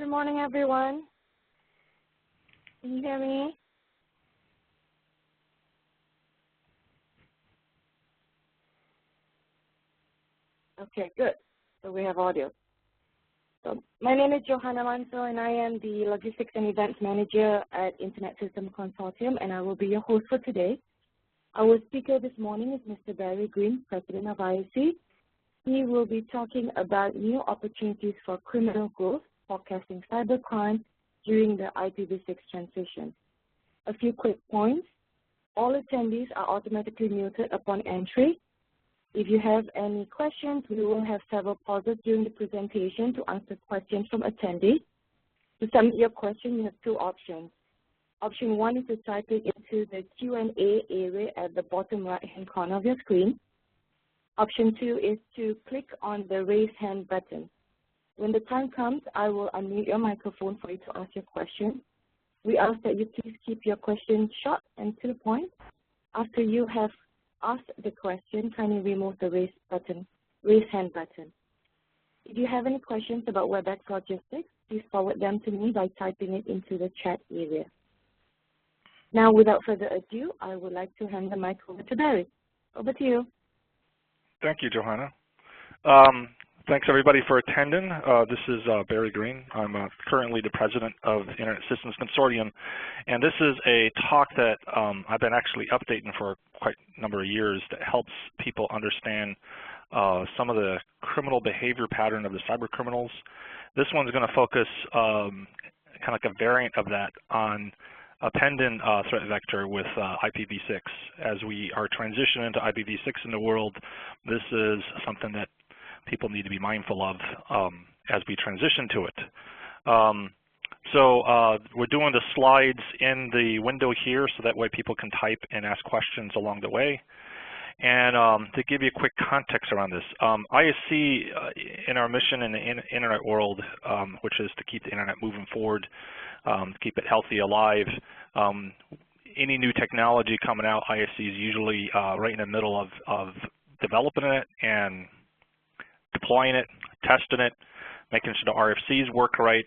Good morning, everyone. Can you hear me? Okay, good. So we have audio. So my name is Johanna Manso, and I am the Logistics and Events Manager at Internet System Consortium, and I will be your host for today. Our speaker this morning is Mr. Barry Greene, President of ISC. He will be talking about new opportunities for criminal growth, forecasting cybercrime during the IPv6 transition. A few quick points. All attendees are automatically muted upon entry. If you have any questions, we will have several pauses during the presentation to answer questions from attendees. To submit your question, you have two options. Option one is to type it into the Q&A area at the bottom right-hand corner of your screen. Option two is to click on the raise hand button. When the time comes, I will unmute your microphone for you to ask your question. We ask that you please keep your questions short and to the point. After you have asked the question, kindly remove the raise hand button. If you have any questions about WebEx logistics, please forward them to me by typing it into the chat area. Now, without further ado, I would like to hand the mic over to Barry. Over to you. Thank you, Johanna. Thanks, everybody, for attending. This is Barry Greene. I'm currently the president of the Internet Systems Consortium, and this is a talk that I've been actually updating for quite a number of years that helps people understand some of the criminal behavior pattern of the cyber criminals. This one's going to focus kind of like a variant of that on a pending threat vector with IPv6. As we are transitioning to IPv6 in the world, this is something that people need to be mindful of as we transition to it. We're doing the slides in the window here so that way people can type and ask questions along the way. And to give you a quick context around this, ISC in our mission in the internet world, which is to keep the internet moving forward, keep it healthy, alive. Any new technology coming out, ISC is usually right in the middle of developing it and deploying it, testing it, making sure the RFCs work right.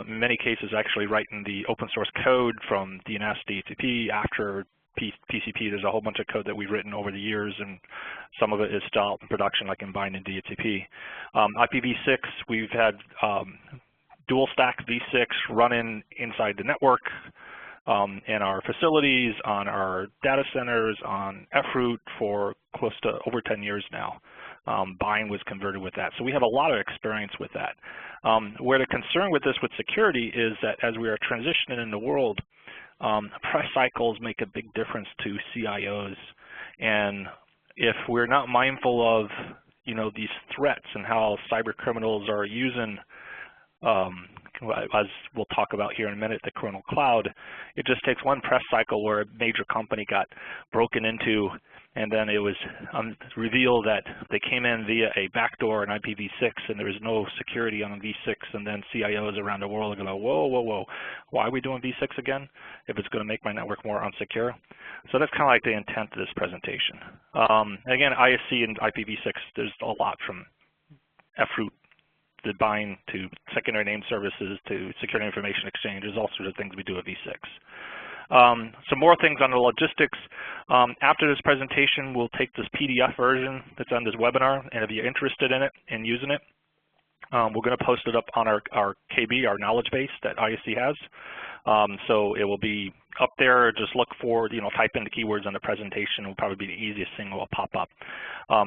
In many cases, actually writing the open source code from DNS, DHCP. After PCP, there's a whole bunch of code that we've written over the years, and some of it is still out in production, like in Bind and DHCP. IPv6, we've had dual stack v6 running inside the network, in our facilities, on our data centers, on FRoot for close to over 10 years now. Bind was converted with that. So we have a lot of experience with that. Where the concern with this with security is that as we are transitioning in the world, press cycles make a big difference to CIOs. And if we're not mindful of, these threats and how cyber criminals are using, as we'll talk about here in a minute, the criminal cloud, it just takes one press cycle where a major company got broken into, and then it was revealed that they came in via a backdoor in IPv6, and there was no security on v6, and then CIOs around the world are going to go, whoa, whoa, whoa, why are we doing v6 again if it's going to make my network more unsecure? So that's kind of like the intent of this presentation. Again, ISC and IPv6, there's a lot from FRoot, the Bind, to secondary name services, to security information exchange. There's all sorts of things we do at v6. Some more things on the logistics. After this presentation, we'll take this PDF version that's on this webinar, and if you're interested in it and using it, we're going to post it up on our KB, our knowledge base that ISC has. So it will be up there. Just look for, type in the keywords on the presentation. It will probably be the easiest thing that will pop up.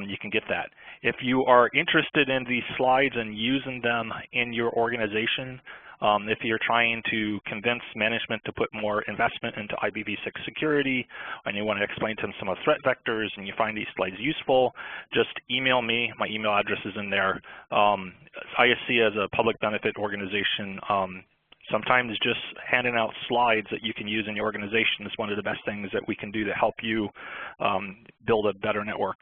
You can get that. If you are interested in these slides and using them in your organization, if you're trying to convince management to put more investment into IPv6 security, and you want to explain to them some of the threat vectors, and you find these slides useful, just email me. My email address is in there. ISC as a public benefit organization, sometimes just handing out slides that you can use in your organization is one of the best things that we can do to help you build a better network.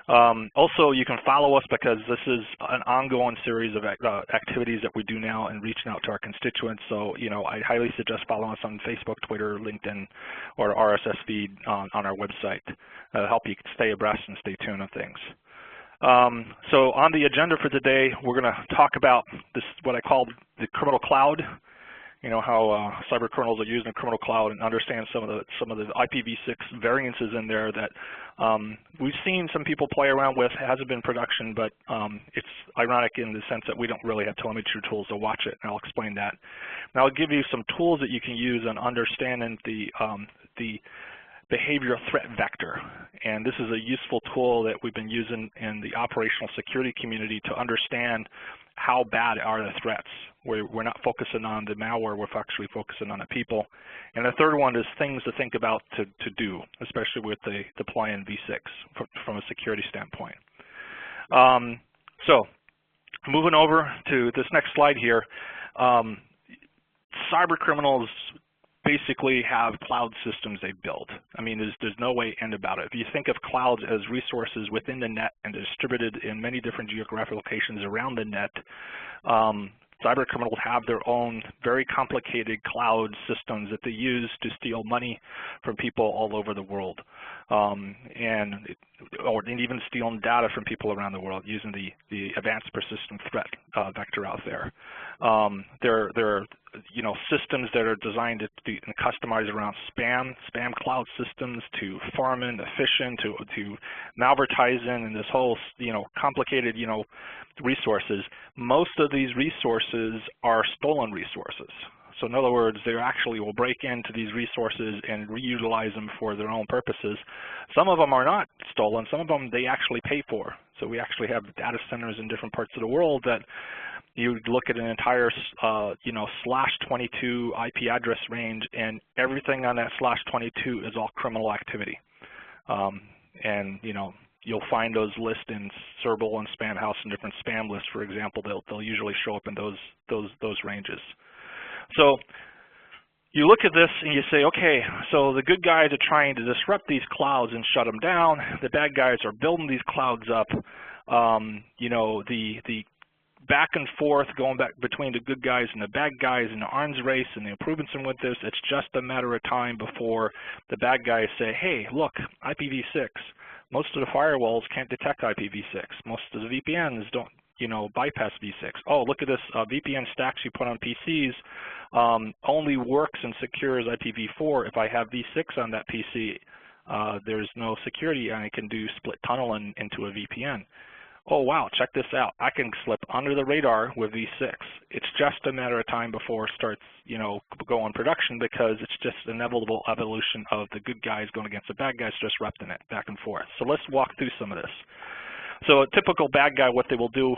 Also, you can follow us because this is an ongoing series of activities that we do now and reaching out to our constituents. So, I highly suggest following us on Facebook, Twitter, LinkedIn, or RSS feed on our website. Help you stay abreast and stay tuned on things. So on the agenda for today, we're going to talk about this, what I call the criminal cloud. You know, how cyber criminals are using the criminal cloud, and understand some of the IPv6 variances in there that we've seen some people play around with. It hasn't been production, but it's ironic in the sense that we don't really have telemetry tools to watch it, and I'll explain that. And I'll give you some tools that you can use on understanding the behavioral threat vector. And this is a useful tool that we've been using in the operational security community to understand how bad are the threats. We're not focusing on the malware, we're actually focusing on the people. And the third one is things to think about to do, especially with the deploying V6 from a security standpoint. So moving over to this next slide here, cyber criminals basically have cloud systems they build. I mean, there's no way end about it. If you think of clouds as resources within the net and distributed in many different geographic locations around the net, cyber criminals have their own very complicated cloud systems that they use to steal money from people all over the world, and even stealing data from people around the world using the advanced persistent threat vector out there. They're systems that are designed to be customized around spam cloud systems, to farming, to phishing, to malvertising, and this whole complicated resources. Most of these resources are stolen resources. So in other words, they actually will break into these resources and reutilize them for their own purposes. Some of them are not stolen. Some of them they actually pay for. So we actually have data centers in different parts of the world that you look at an entire /22 IP address range, and everything on that /22 is all criminal activity. And you'll find those lists in Serval and Spam House and different spam lists, for example. They'll usually show up in those ranges. So you look at this and you say, okay, so the good guys are trying to disrupt these clouds and shut them down. The bad guys are building these clouds up. The back and forth going back between the good guys and the bad guys in the arms race and the improvements in with this, it's just a matter of time before the bad guys say, hey, look, IPv6. Most of the firewalls can't detect IPv6. Most of the VPNs don't, bypass V6. Oh, look at this VPN stacks you put on PCs only works and secures IPv4. If I have V6 on that PC, there's no security, and I can do split tunneling into a VPN. Oh, wow, check this out. I can slip under the radar with V6. It's just a matter of time before it starts, go on production, because it's just an inevitable evolution of the good guys going against the bad guys, disrupting it back and forth. So let's walk through some of this. So a typical bad guy, what they will do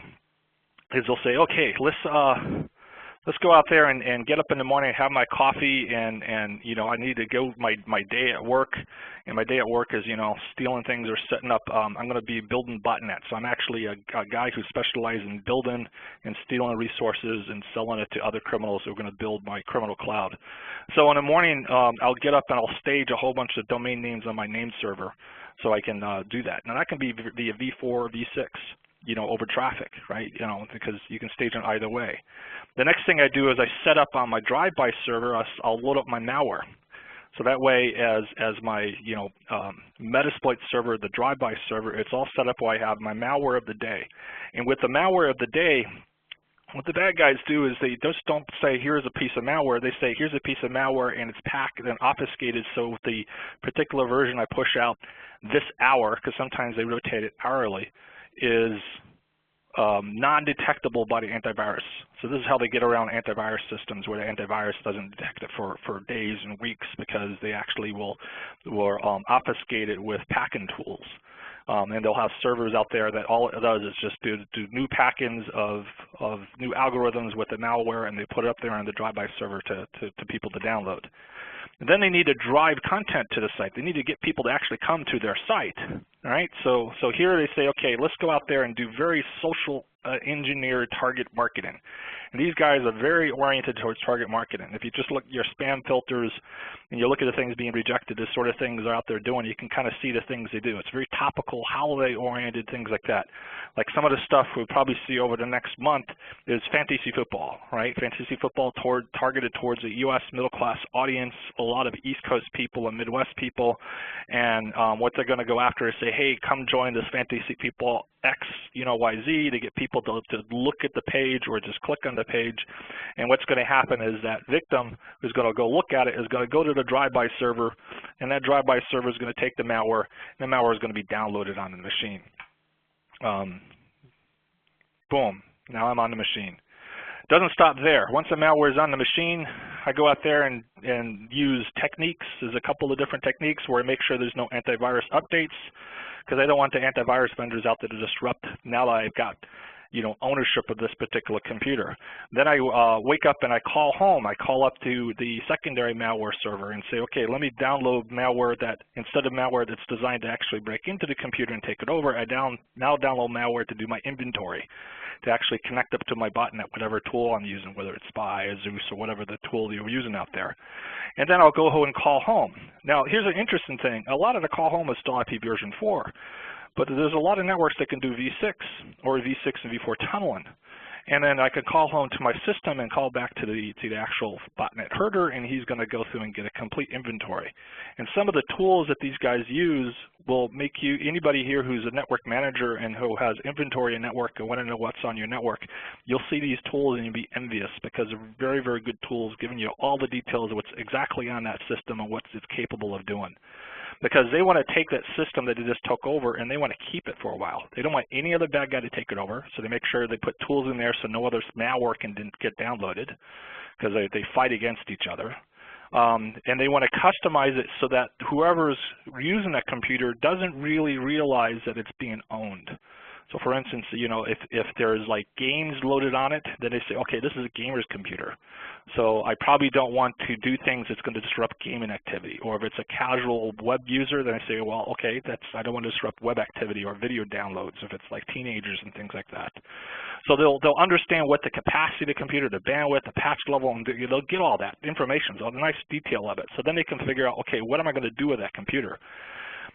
is they'll say, okay, let's go out there and get up in the morning, have my coffee, and I need to go my day at work, and my day at work is stealing things or setting up. I'm going to be building botnets. So I'm actually a guy who specializes in building and stealing resources and selling it to other criminals who are going to build my criminal cloud. So in the morning, I'll get up and I'll stage a whole bunch of domain names on my name server, so I can do that. Now that can be via V4 or V6. Over traffic, right? Because you can stage it either way. The next thing I do is I set up on my drive-by server, I'll load up my malware. So that way, as my Metasploit server, the drive-by server, it's all set up where I have my malware of the day. And with the malware of the day, what the bad guys do is they just don't say, here's a piece of malware. They say, here's a piece of malware, and it's packed and obfuscated, so the particular version I push out this hour, because sometimes they rotate it hourly, is non-detectable by the antivirus. So this is how they get around antivirus systems, where the antivirus doesn't detect it for days and weeks, because they actually will obfuscate it with packing tools. And they'll have servers out there that all it does is just do new packings of new algorithms with the malware, and they put it up there on the drive-by server to people to download. And then they need to drive content to the site. They need to get people to actually come to their site. All right, so here they say, okay, let's go out there and do very social engineered target marketing. And these guys are very oriented towards target marketing. If you just look at your spam filters and you look at the things being rejected, the sort of things they're out there doing, you can kind of see the things they do. It's very topical, holiday-oriented, things like that. Like some of the stuff we'll probably see over the next month is fantasy football, right? Fantasy football targeted towards a U.S. middle-class audience, a lot of East Coast people and Midwest people. And what they're going to go after is say, hey, come join this fantasy X, YZ to get people to look at the page or just click on the page. And what's going to happen is that victim who's going to go look at it is going to go to the drive-by server, and that drive-by server is going to take the malware, and the malware is going to be downloaded on the machine. Boom, now I'm on the machine. Doesn't stop there. Once the malware is on the machine, I go out there and use techniques. There's a couple of different techniques where I make sure there's no antivirus updates, because I don't want the antivirus vendors out there to disrupt now that I've got ownership of this particular computer. Then I wake up and I call home. I call up to the secondary malware server and say, okay, let me download malware that, instead of malware that's designed to actually break into the computer and take it over, I now download malware to do my inventory, to actually connect up to my botnet, whatever tool I'm using, whether it's SPY or Zeus or whatever the tool you're using out there. And then I'll go and call home. Now, here's an interesting thing. A lot of the call home is still IP version 4, but there's a lot of networks that can do V6 or V6 and V4 tunneling. And then I could call home to my system and call back to the actual botnet herder, and he's going to go through and get a complete inventory. And some of the tools that these guys use will make you, anybody here who's a network manager and who has inventory in network and want to know what's on your network, you'll see these tools and you'll be envious, because they're very, very good tools giving you all the details of what's exactly on that system and what it's capable of doing. Because they want to take that system that they just took over and they want to keep it for a while. They don't want any other bad guy to take it over, so they make sure they put tools in there so no other malware can get downloaded, because they fight against each other. And they want to customize it so that whoever's using that computer doesn't really realize that it's being owned. So for instance, if there's like games loaded on it, then they say, okay, this is a gamer's computer. So I probably don't want to do things that's going to disrupt gaming activity. Or if it's a casual web user, then I say, well, okay, I don't want to disrupt web activity or video downloads if it's like teenagers and things like that. So they'll understand what the capacity of the computer, the bandwidth, the patch level, and they'll get all that information, so a nice detail of it. So then they can figure out, okay, what am I going to do with that computer?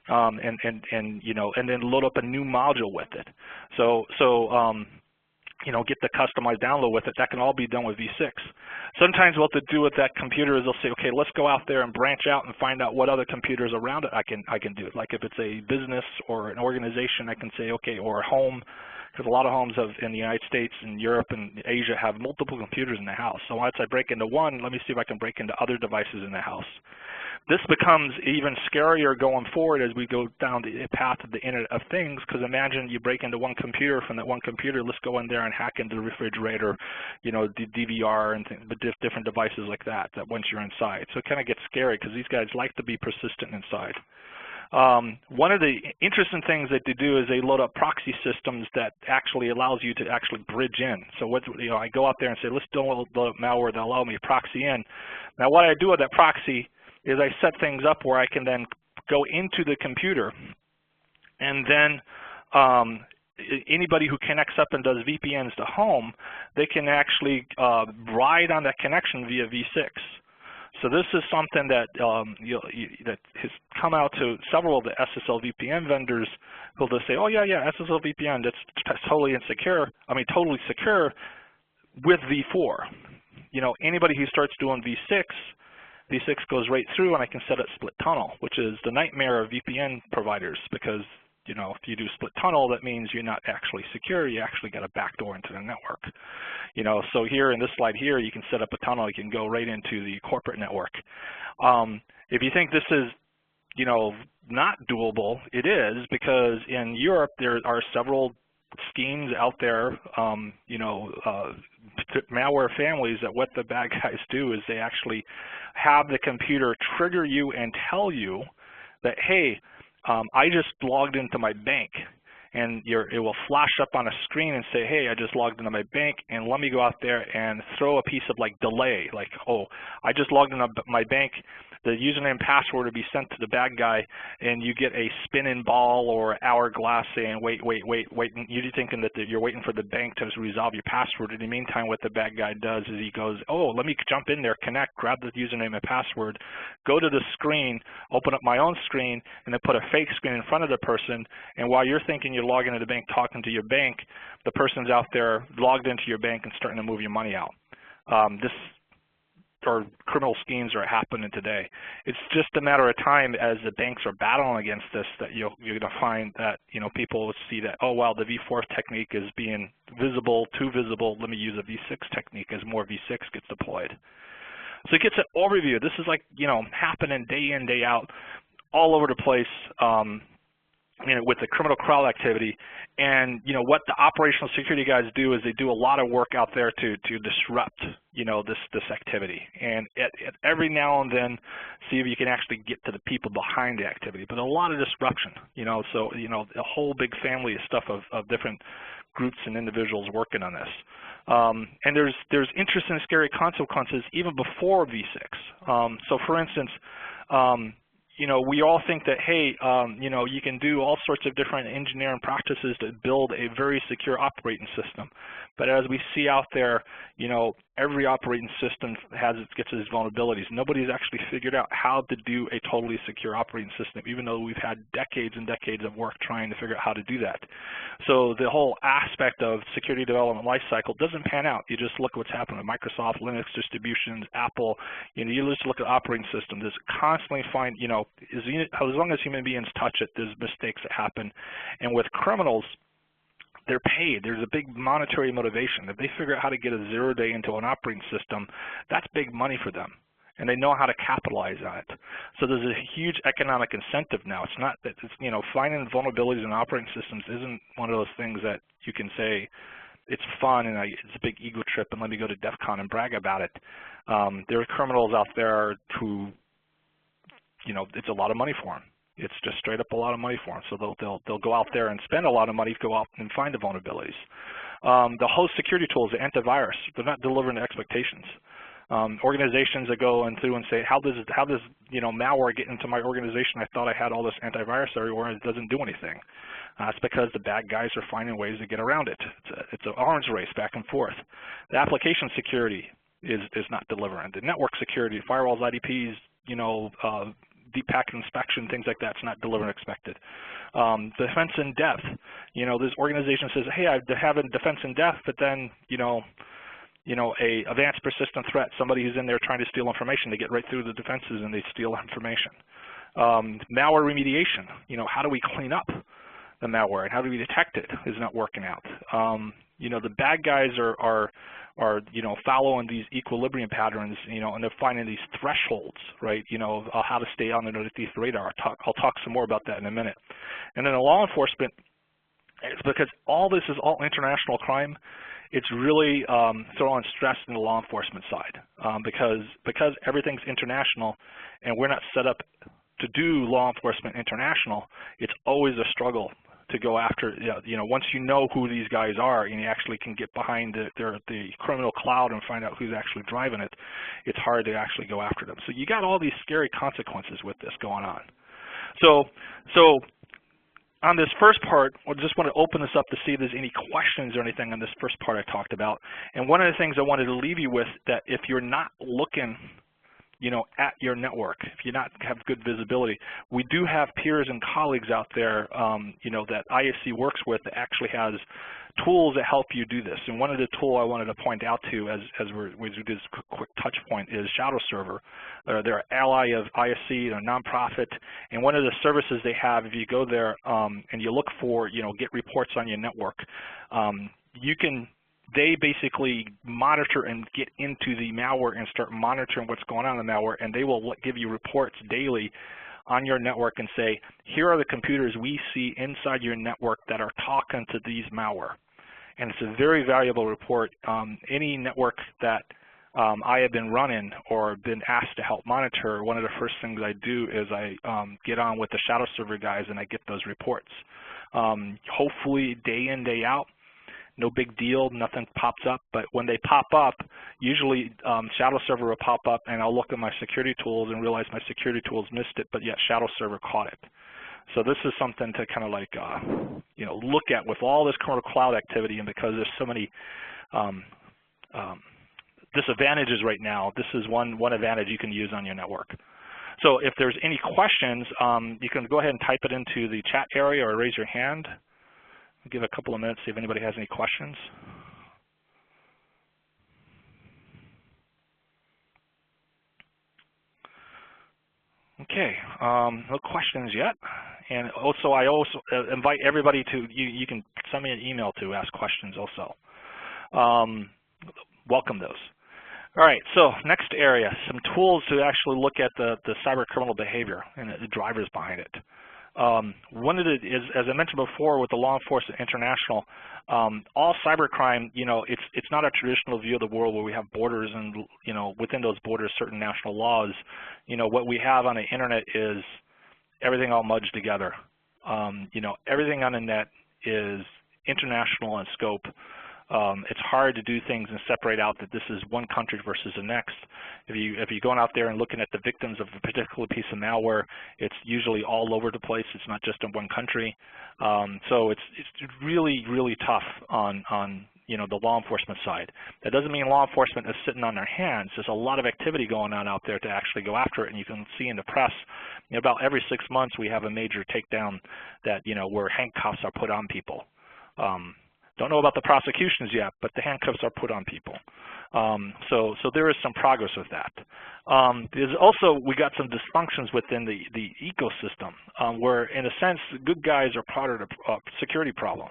And then load up a new module with it. So get the customized download with it. That can all be done with V6. Sometimes what they'll do with that computer is they'll say, okay, let's go out there and branch out and find out what other computers around it I can do. Like if it's a business or an organization, I can say, okay, or a home, because a lot of homes in the United States and Europe and Asia have multiple computers in the house. So once I break into one, let me see if I can break into other devices in the house. This becomes even scarier going forward as we go down the path of the Internet of Things, because imagine you break into one computer. From that one computer, let's go in there and hack into the refrigerator, DVR and different devices like that once you're inside. So it kind of gets scary because these guys like to be persistent inside. One of the interesting things that they do is they load up proxy systems that actually allows you to actually bridge in. So I go out there and say, let's download the malware that allow me to proxy in. Now what I do with that proxy is I set things up where I can then go into the computer, and then anybody who connects up and does VPNs to home, they can actually ride on that connection via V6. So this is something that that has come out to several of the SSL VPN vendors who'll just say, oh yeah, SSL VPN, that's totally insecure. Totally secure with V4. Anybody who starts doing V6 goes right through, and I can set it split tunnel, which is the nightmare of VPN providers, because if you do split tunnel, that means you're not actually secure. You actually got a backdoor into the network. So here in this slide here, you can set up a tunnel. You can go right into the corporate network. If you think this is not doable, it is, because in Europe there are several schemes out there, malware families, that what the bad guys do is they actually have the computer trigger you and tell you that, hey, I just logged into my bank, and it will flash up on a screen and say, hey, I just logged into my bank, and let me go out there and throw a piece of delay, like, oh, I just logged into my bank. The username and password will be sent to the bad guy, and you get a spinning ball or hourglass saying, wait, and you're thinking that you're waiting for the bank to resolve your password. In the meantime, what the bad guy does is he goes, oh, let me jump in there, connect, grab the username and password, go to the screen, open up my own screen, and then put a fake screen in front of the person, and while you're thinking you're logging into the bank, talking to your bank, the person's out there logged into your bank and starting to move your money out. or criminal schemes are happening today. It's just a matter of time as the banks are battling against this that you're going to find that people will see that, oh wow, the V4 technique is being too visible. Let me use a V6 technique as more V6 gets deployed. So it gets an overview. This is like happening day in, day out, all over the place. With the criminal crowd activity, and what the operational security guys do is they do a lot of work out there to disrupt this activity, and every now and then see if you can actually get to the people behind the activity. But a lot of disruption, so a whole big family of stuff of different groups and individuals working on this. And there's interesting and scary consequences even before V6. So for instance, we all think that, hey, you can do all sorts of different engineering practices to build a very secure operating system. But as we see out there, every operating system gets its vulnerabilities. Nobody's actually figured out how to do a totally secure operating system, even though we've had decades and decades of work trying to figure out how to do that. So the whole aspect of security development lifecycle doesn't pan out. You just look at what's happening with Microsoft, Linux distributions, Apple. You just look at operating systems. There's constantly as long as human beings touch it, there's mistakes that happen. And with criminals, they're paid. There's a big monetary motivation. If they figure out how to get a 0-day into an operating system, that's big money for them, and they know how to capitalize on it. So there's a huge economic incentive now. It's not that finding vulnerabilities in operating systems isn't one of those things that you can say it's fun and it's a big ego trip and let me go to DEF CON and brag about it. There are criminals out there who, it's a lot of money for them. It's just straight up a lot of money for them. So they'll go out there and spend a lot of money to go out and find the vulnerabilities. The host security tools, the antivirus, they're not delivering the expectations. Organizations that go through and say, how does malware get into my organization? I thought I had all this antivirus everywhere, and it doesn't do anything. It's because the bad guys are finding ways to get around it. It's an arms race back and forth. The application security is not delivering. The network security, firewalls, IDPs, deep packet inspection, things like that, it's not delivering expected. Defense in depth, this organization says, hey, I have a defense in depth, but then, a advanced persistent threat, somebody who's in there trying to steal information, they get right through the defenses and they steal information. Malware remediation, how do we clean up the malware and how do we detect it is not working out. The bad guys are following these equilibrium patterns, and they're finding these thresholds, right, how to stay underneath the radar. I'll talk some more about that in a minute. And then the law enforcement, it's because all this is all international crime, it's really throwing stress in the law enforcement side because everything's international and we're not set up to do law enforcement international, it's always a struggle to go after, once you know who these guys are and you actually can get behind the criminal cloud and find out who's actually driving it, it's hard to actually go after them. So you got all these scary consequences with this going on. So on this first part, I just want to open this up to see if there's any questions or anything on this first part I talked about. And one of the things I wanted to leave you with, that if you're not looking at your network, if you not have good visibility, we do have peers and colleagues out there, that ISC works with that actually has tools that help you do this. And one of the tools I wanted to point out to as we do this quick touch point is Shadow Server. They're an ally of ISC, they're a nonprofit, and one of the services they have, if you go there and you look for, get reports on your network, they basically monitor and get into the malware and start monitoring what's going on in the malware, and they will give you reports daily on your network and say, here are the computers we see inside your network that are talking to these malware. And it's a very valuable report. Any network that I have been running or been asked to help monitor, one of the first things I do is I get on with the Shadow Server guys and I get those reports. Hopefully day in, day out, no big deal, nothing pops up, but when they pop up, usually Shadow Server will pop up and I'll look at my security tools and realize my security tools missed it, but yet Shadow Server caught it. So this is something to kind of like, look at with all this criminal cloud activity, and because there's so many disadvantages right now, this is one advantage you can use on your network. So if there's any questions, you can go ahead and type it into the chat area or raise your hand. I'll give a couple of minutes, see if anybody has any questions. Okay, no questions yet. And also, I also invite everybody to, you can send me an email to ask questions also. Welcome those. All right, so next area, some tools to actually look at the cyber criminal behavior and the drivers behind it. One of it is, as I mentioned before, with the Law Enforcement International, all cybercrime, it's not a traditional view of the world where we have borders and, within those borders, certain national laws. What we have on the internet is everything all mudged together. Everything on the net is international in scope. It's hard to do things and separate out that this is one country versus the next. If you're going out there and looking at the victims of a particular piece of malware, it's usually all over the place. It's not just in one country. So it's really, really tough on the law enforcement side. That doesn't mean law enforcement is sitting on their hands. There's a lot of activity going on out there to actually go after it, and you can see in the press, about every 6 months we have a major takedown that, where handcuffs are put on people. Don't know about the prosecutions yet, but the handcuffs are put on people. So there is some progress with that. There's also, we got some dysfunctions within the ecosystem, where in a sense, good guys are part of the security problem.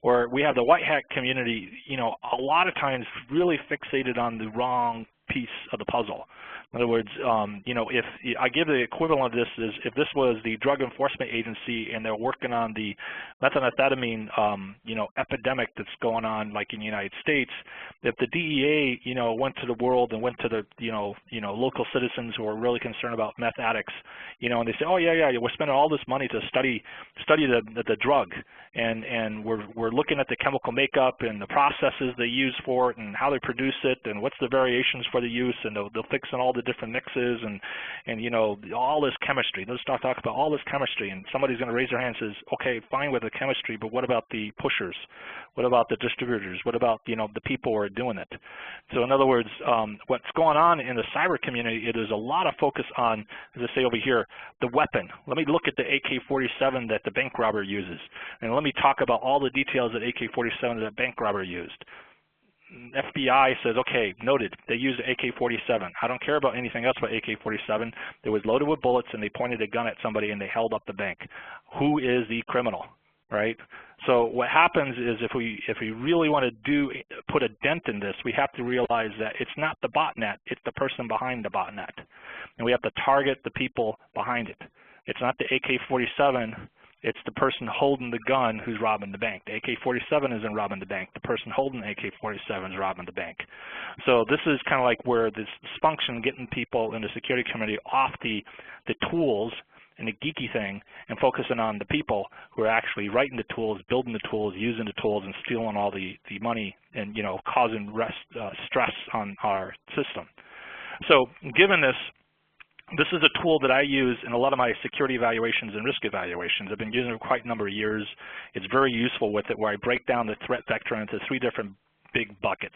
Where we have the white hat community, a lot of times really fixated on the wrong piece of the puzzle. In other words, if I give the equivalent of this is if this was the Drug Enforcement Agency and they're working on the methamphetamine, epidemic that's going on, like in the United States, if the DEA, went to the world and went to the, local citizens who are really concerned about meth addicts, and they say, oh yeah, we're spending all this money to study the drug, and we're looking at the chemical makeup and the processes they use for it and how they produce it and what's the variations for the use, and they'll fix in all the different mixes and all this chemistry. They'll start talking about all this chemistry, and somebody's going to raise their hand and says, okay, fine with the chemistry, but what about the pushers? What about the distributors? What about the people who are doing it? So in other words, what's going on in the cyber community, there's a lot of focus on, as I say over here, the weapon. Let me look at the AK-47 that the bank robber uses, and let me talk about all the details that AK-47 that bank robber used. FBI says, okay, noted, they used AK-47. I don't care about anything else about AK-47. It was loaded with bullets, and they pointed a gun at somebody, and they held up the bank. Who is the criminal, right? So what happens is if we really want to put a dent in this, we have to realize that it's not the botnet, it's the person behind the botnet. And we have to target the people behind it. It's not the AK-47. It's the person holding the gun who's robbing the bank. The AK-47 isn't robbing the bank. The person holding the AK-47 is robbing the bank. So this is kind of like where this function, getting people in the security community off the tools and the geeky thing and focusing on the people who are actually writing the tools, building the tools, using the tools, and stealing all the money and causing stress on our system. So given this, this is a tool that I use in a lot of my security evaluations and risk evaluations. I've been using it for quite a number of years. It's very useful with it, where I break down the threat vector into 3 different big buckets.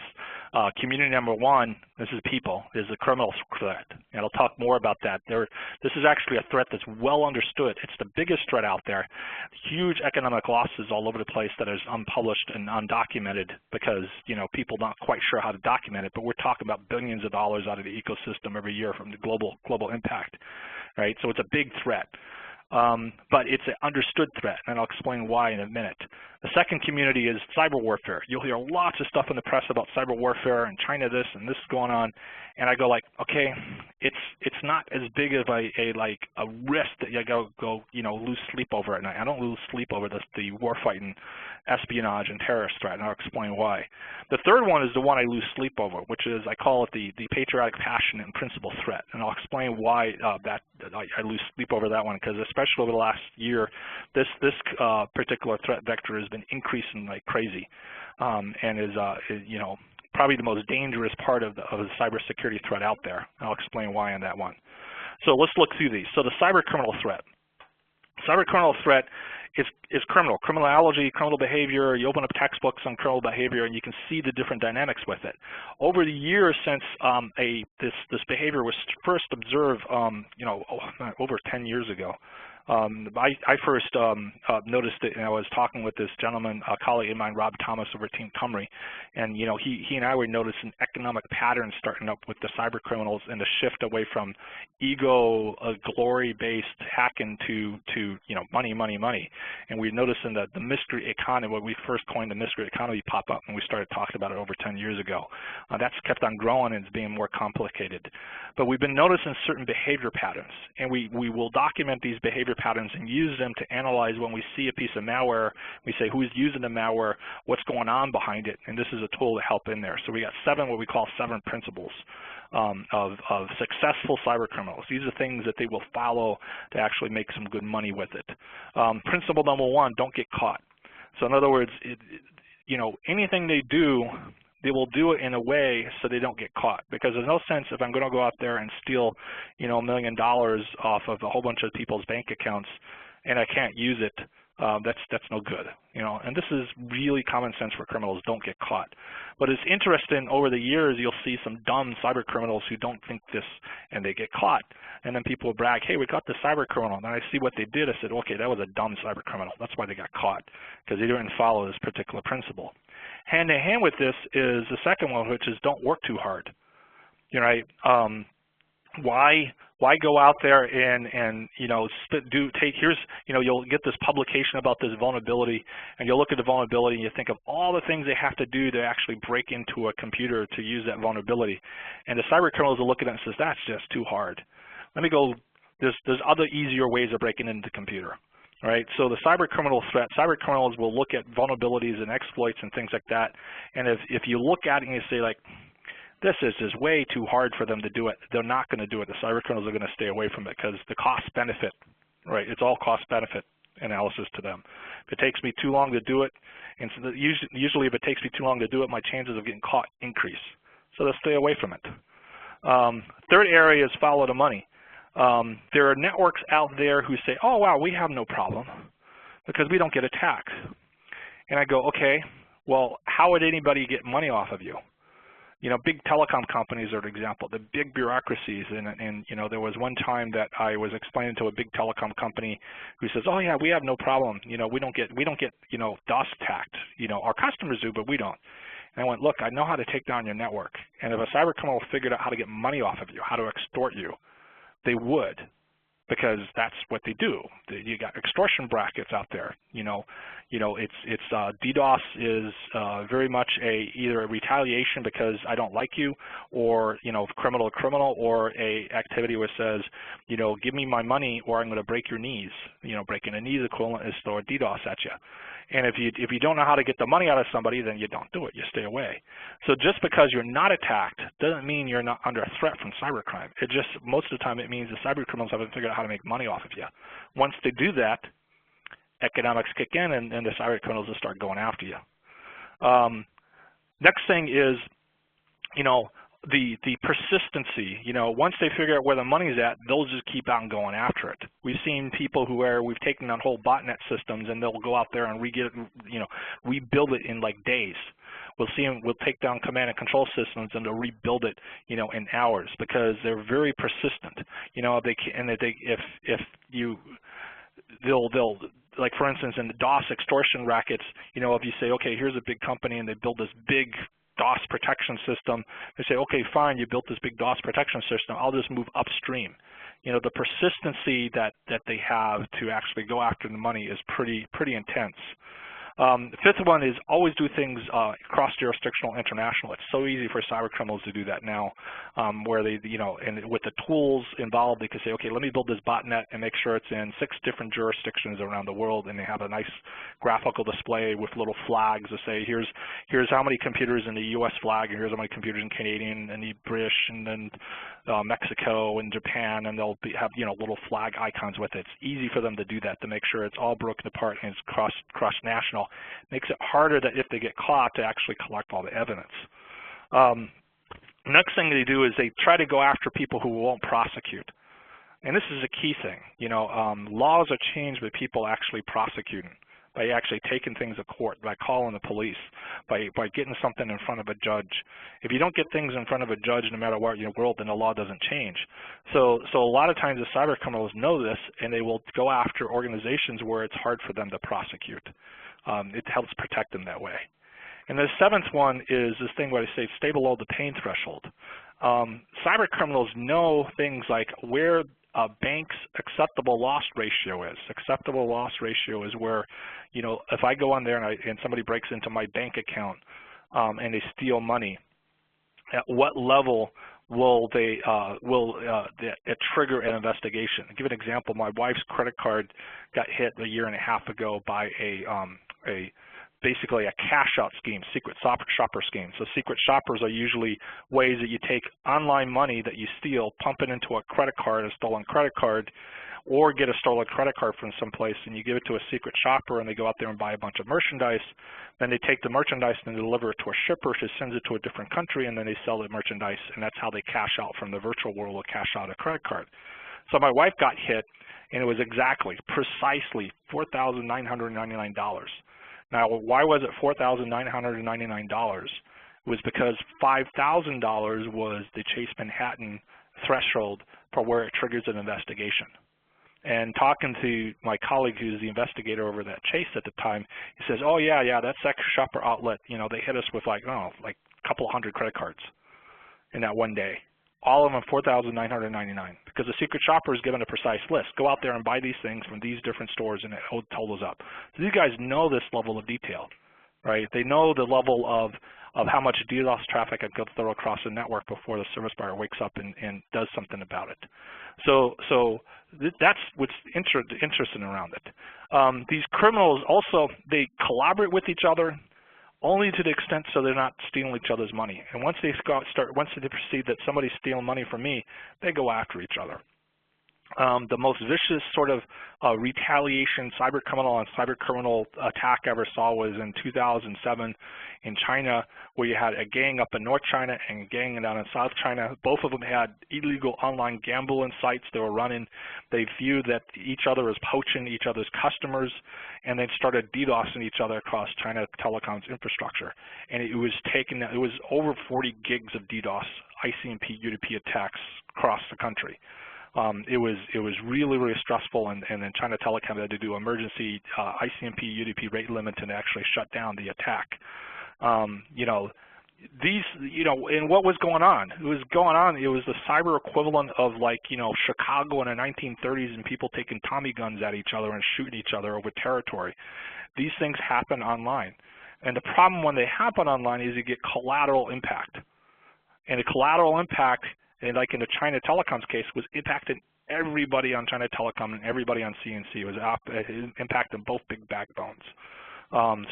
Community number 1, this is people, is the criminal threat, and I'll talk more about that. This is actually a threat that's well understood. It's the biggest threat out there. Huge economic losses all over the place that is unpublished and undocumented because people not quite sure how to document it, but we're talking about billions of dollars out of the ecosystem every year from the global impact, right? So it's a big threat. But it's an understood threat, and I'll explain why in a minute. The second community is cyber warfare. You'll hear lots of stuff in the press about cyber warfare and China this and this going on, and I go like, okay, it's not as big of a risk that you go lose sleep over at night. I don't lose sleep over the war fighting, espionage, and terrorist threat, and I'll explain why. The third one is the one I lose sleep over, which is, I call it the patriotic passion and principle threat, and I'll explain why I lose sleep over that one, because especially over the last year, this particular threat vector has been increasing like crazy, and is probably the most dangerous part of the cybersecurity threat out there. I'll explain why on that one. So let's look through these. So the cyber criminal threat. Cyber criminal threat is criminology, criminal behavior. You open up textbooks on criminal behavior, and you can see the different dynamics with it. Over the years since this behavior was first observed, over 10 years ago. I first noticed it, and I was talking with this gentleman, a colleague of mine, Rob Thomas, over at Team Cymru, and he and I were noticing economic patterns starting up with the cyber criminals and the shift away from ego, glory-based hacking to money, money, money. And we noticed in the Miscreant Economy, what we first coined the Miscreant Economy, pop up, and we started talking about it over 10 years ago. That's kept on growing and it's being more complicated. But we've been noticing certain behavior patterns, and we will document these behavior patterns and use them to analyze when we see a piece of malware. We say who's using the malware, what's going on behind it, and this is a tool to help in there. So we got what we call 7 principles of successful cyber criminals. These are things that they will follow to actually make some good money with it. Principle number 1, don't get caught. So in other words, anything they do, they will do it in a way so they don't get caught, because there's no sense if I'm going to go out there and steal, $1 million off of a whole bunch of people's bank accounts and I can't use it. That's no good, and this is really common sense for criminals. Don't get caught. But it's interesting, over the years you'll see some dumb cyber criminals who don't think this and they get caught, and then people will brag, hey, we got the cyber criminal, and I see what they did. I said, okay, that was a dumb cyber criminal. That's why they got caught, because they didn't follow this particular principle. Hand in hand with this is the second one, which is don't work too hard. Why go out there and you'll get this publication about this vulnerability, and you'll look at the vulnerability and you think of all the things they have to do to actually break into a computer to use that vulnerability, and the cyber criminals will look at it and says, that's just too hard. Let me go. There's other easier ways of breaking into the computer. Right, so the cyber criminal threat, cyber criminals will look at vulnerabilities and exploits and things like that, and if you look at it and you say, like, this is just way too hard for them to do it, they're not going to do it. The cyber criminals are going to stay away from it because the cost-benefit, right, it's all cost-benefit analysis to them. If it takes me too long to do it, and so usually if it takes me too long to do it, my chances of getting caught increase, so they'll stay away from it. Third area is follow the money. There are networks out there who say, oh, wow, we have no problem because we don't get attacked. And I go, okay, well, how would anybody get money off of you? Big telecom companies are an example, the big bureaucracies. And there was one time that I was explaining to a big telecom company who says, oh, yeah, we have no problem. We don't get DOS attacked. Our customers do, but we don't. And I went, look, I know how to take down your network. And if a cyber criminal figured out how to get money off of you, how to extort you, they would, because that's what they do. You got extortion brackets out there. It's DDoS is very much either a retaliation because I don't like you, or criminal to criminal, or a activity which says, give me my money or I'm going to break your knees. Breaking a knee equivalent is throw a DDoS at you. And if you don't know how to get the money out of somebody, then you don't do it. You stay away. So just because you're not attacked doesn't mean you're not under a threat from cybercrime. It just, most of the time, it means the cyber criminals haven't figured out how to make money off of you. Once they do that, economics kick in, and the cyber criminals will start going after you. Next thing is, the persistency. Once they figure out where the money's at, they'll just keep on going after it. We've seen people we've taken on whole botnet systems, and they'll go out there and rebuild it in like days. We'll see them. We'll take down command and control systems, and they'll rebuild it, in hours, because they're very persistent. They'll like, for instance, in the DOS extortion rackets, if you say, okay, here's a big company and they build this big DOS protection system, they say, okay, fine, you built this big DOS protection system, I'll just move upstream. The persistency that they have to actually go after the money is pretty intense. The fifth one is always do things cross-jurisdictional, international. It's so easy for cyber criminals to do that now, where they, and with the tools involved, they can say, okay, let me build this botnet and make sure it's in 6 different jurisdictions around the world, and they have a nice graphical display with little flags to say, here's how many computers in the U.S. flag, and here's how many computers in Canadian, and the British, and then Mexico and Japan, and they'll have little flag icons with it. It's easy for them to do that, to make sure it's all broken apart and it's cross-national. Makes it harder that if they get caught to actually collect all the evidence. Next thing they do is they try to go after people who won't prosecute. And this is a key thing. Laws are changed by people actually prosecuting, by actually taking things to court, by calling the police, by getting something in front of a judge. If you don't get things in front of a judge, no matter what your world, then the law doesn't change. So a lot of times the cyber criminals know this, and they will go after organizations where it's hard for them to prosecute. It helps protect them that way. And the seventh one is this thing where I say stay below the pain threshold. Cyber criminals know things like where a bank's acceptable loss ratio is. Acceptable loss ratio is where, if I go on there and somebody breaks into my bank account and they steal money, at what level will it trigger an investigation? I'll give an example. My wife's credit card got hit a year and a half ago by basically a cash out scheme, secret shopper scheme. So secret shoppers are usually ways that you take online money that you steal, pump it into a credit card, a stolen credit card, or get a stolen credit card from someplace and you give it to a secret shopper and they go out there and buy a bunch of merchandise. Then they take the merchandise and they deliver it to a shipper who sends it to a different country, and then they sell the merchandise, and that's how they cash out from the virtual world or cash out a credit card. So my wife got hit, and it was precisely $4,999. Now, why was it $4,999? It was because $5,000 was the Chase Manhattan threshold for where it triggers an investigation. And talking to my colleague who's the investigator over that Chase at the time, he says, oh, yeah, that secret shopper outlet, they hit us with like a couple hundred credit cards in that one day. All of them $4,999 because the secret shopper is given a precise list. Go out there and buy these things from these different stores, and it totals up. So these guys know this level of detail, right? They know the level of how much DDoS traffic it goes through across the network before the service buyer wakes up and does something about it. So that's what's interesting around it. These criminals also, they collaborate with each other only to the extent so they're not stealing each other's money. And once they perceive that somebody's stealing money from me, they go after each other. The most vicious sort of retaliation cyber criminal attack I ever saw was in 2007 in China, where you had a gang up in North China and a gang down in South China. Both of them had illegal online gambling sites they were running. They viewed that each other as poaching each other's customers, and they started DDoSing each other across China Telecom's infrastructure. And it was over 40 gigs of DDoS, ICMP, UDP attacks across the country. It was really, really stressful, and then China Telecom had to do emergency ICMP UDP rate limit and actually shut down the attack. And what was going on? It was the cyber equivalent of Chicago in the 1930s and people taking Tommy guns at each other and shooting each other over territory. These things happen online. And the problem when they happen online is you get collateral impact. And the collateral impact, and like in the China Telecom's case, was impacting everybody on China Telecom and everybody on CNC. It was impacting both big backbones.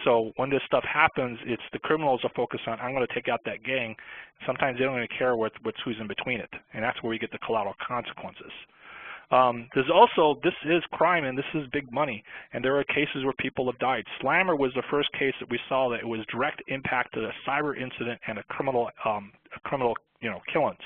So when this stuff happens, it's the criminals are focused on, I'm going to take out that gang. Sometimes they don't even care who's in between it, and that's where we get the collateral consequences. There's also, this is crime and this is big money, and there are cases where people have died. Slammer was the first case that we saw that it was direct impact to a cyber incident and a criminal killings,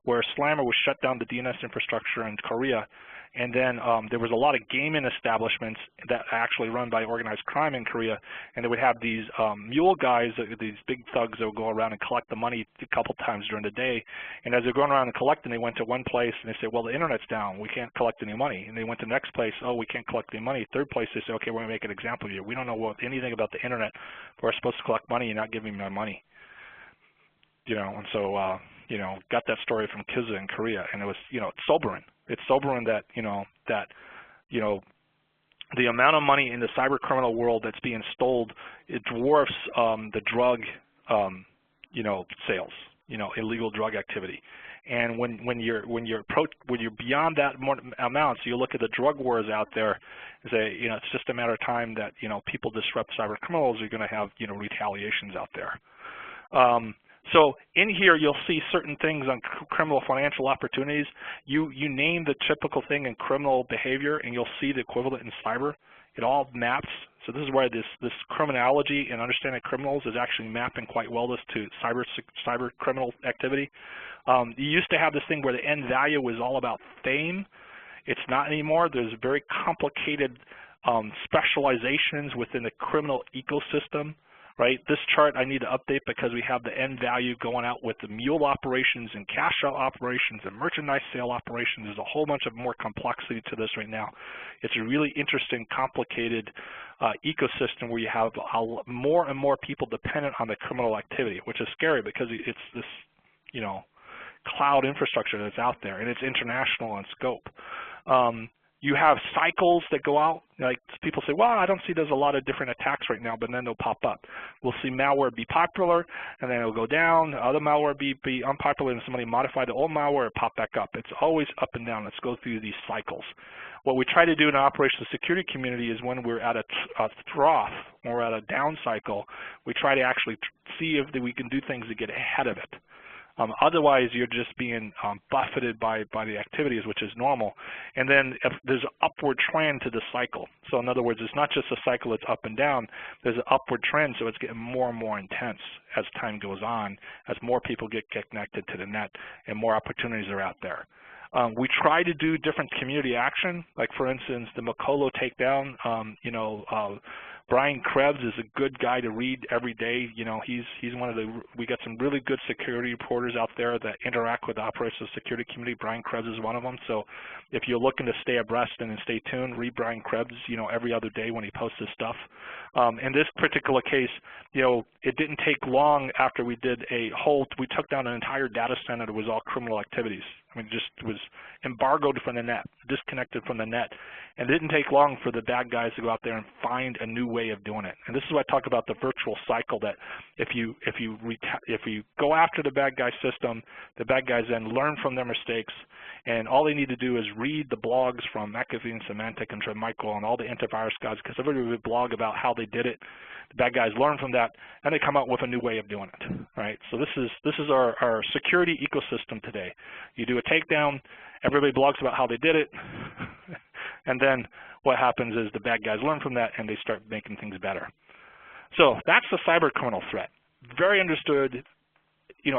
where Slammer was shut down the DNS infrastructure in Korea, and then there was a lot of gaming establishments that actually run by organized crime in Korea, and they would have these mule guys, these big thugs that would go around and collect the money a couple times during the day, and as they're going around and collecting, they went to one place and they said, well, the internet's down, we can't collect any money, and they went to the next place, oh, we can't collect any money. Third place, they say, okay, we're going to make an example of you. We don't know anything about the internet, but we're supposed to collect money, you're not giving me my money. And so, got that story from Kiza in Korea, and it was, it's sobering. It's sobering that, the amount of money in the cyber criminal world that's being stolen, it dwarfs the drug, sales, illegal drug activity. And when you're beyond that amount, so you look at the drug wars out there, and say, it's just a matter of time that, people disrupt cyber criminals, you're going to have, retaliations out there. So in here, you'll see certain things on criminal financial opportunities. You name the typical thing in criminal behavior, and you'll see the equivalent in cyber. It all maps. So this is why this criminology and understanding criminals is actually mapping quite well to cyber criminal activity. You used to have this thing where the end value was all about fame, It's not anymore. There's very complicated specializations within the criminal ecosystem, right? This chart I need to update because we have the end value going out with the mule operations and cash out operations and merchandise sale operations. There's a whole bunch of more complexity to this right now. It's a really interesting, complicated ecosystem where you have more and more people dependent on the criminal activity, which is scary because it's this, cloud infrastructure that's out there, and it's international in scope. You have cycles that go out, like people say, well, I don't see there's a lot of different attacks right now, but then they'll pop up. We'll see malware be popular, and then it'll go down, other malware be unpopular, and somebody modify the old malware and pop back up. It's always up and down. Let's go through these cycles. What we try to do in our operational security community is when we're at a trough or at a down cycle, we try to actually see if we can do things to get ahead of it. Otherwise, you're just being buffeted by the activities, which is normal. And then if there's an upward trend to the cycle. So in other words, it's not just a cycle that's up and down. There's an upward trend, so it's getting more and more intense as time goes on, as more people get connected to the net and more opportunities are out there. We try to do different community action, like for instance, the Makolo takedown. Brian Krebs is a good guy to read every day. He's one of we got some really good security reporters out there that interact with the operational security community. Brian Krebs is one of them. So if you're looking to stay abreast and stay tuned, read Brian Krebs, every other day when he posts his stuff. In this particular case, it didn't take long after we did we took down an entire data center that was all criminal activities. I mean, just was embargoed from the net, disconnected from the net. And it didn't take long for the bad guys to go out there and find a new way of doing it. And this is why I talk about the virtual cycle, that if you go after the bad guy system, the bad guys then learn from their mistakes, and all they need to do is read the blogs from McAfee and Symantec and Michael and all the antivirus guys, because everybody would blog about how they did it. The bad guys learn from that, and they come out with a new way of doing it, right? So this is our security ecosystem today. You do a takedown, everybody blogs about how they did it, and then what happens is the bad guys learn from that and they start making things better. So that's the cyber criminal threat. Very understood.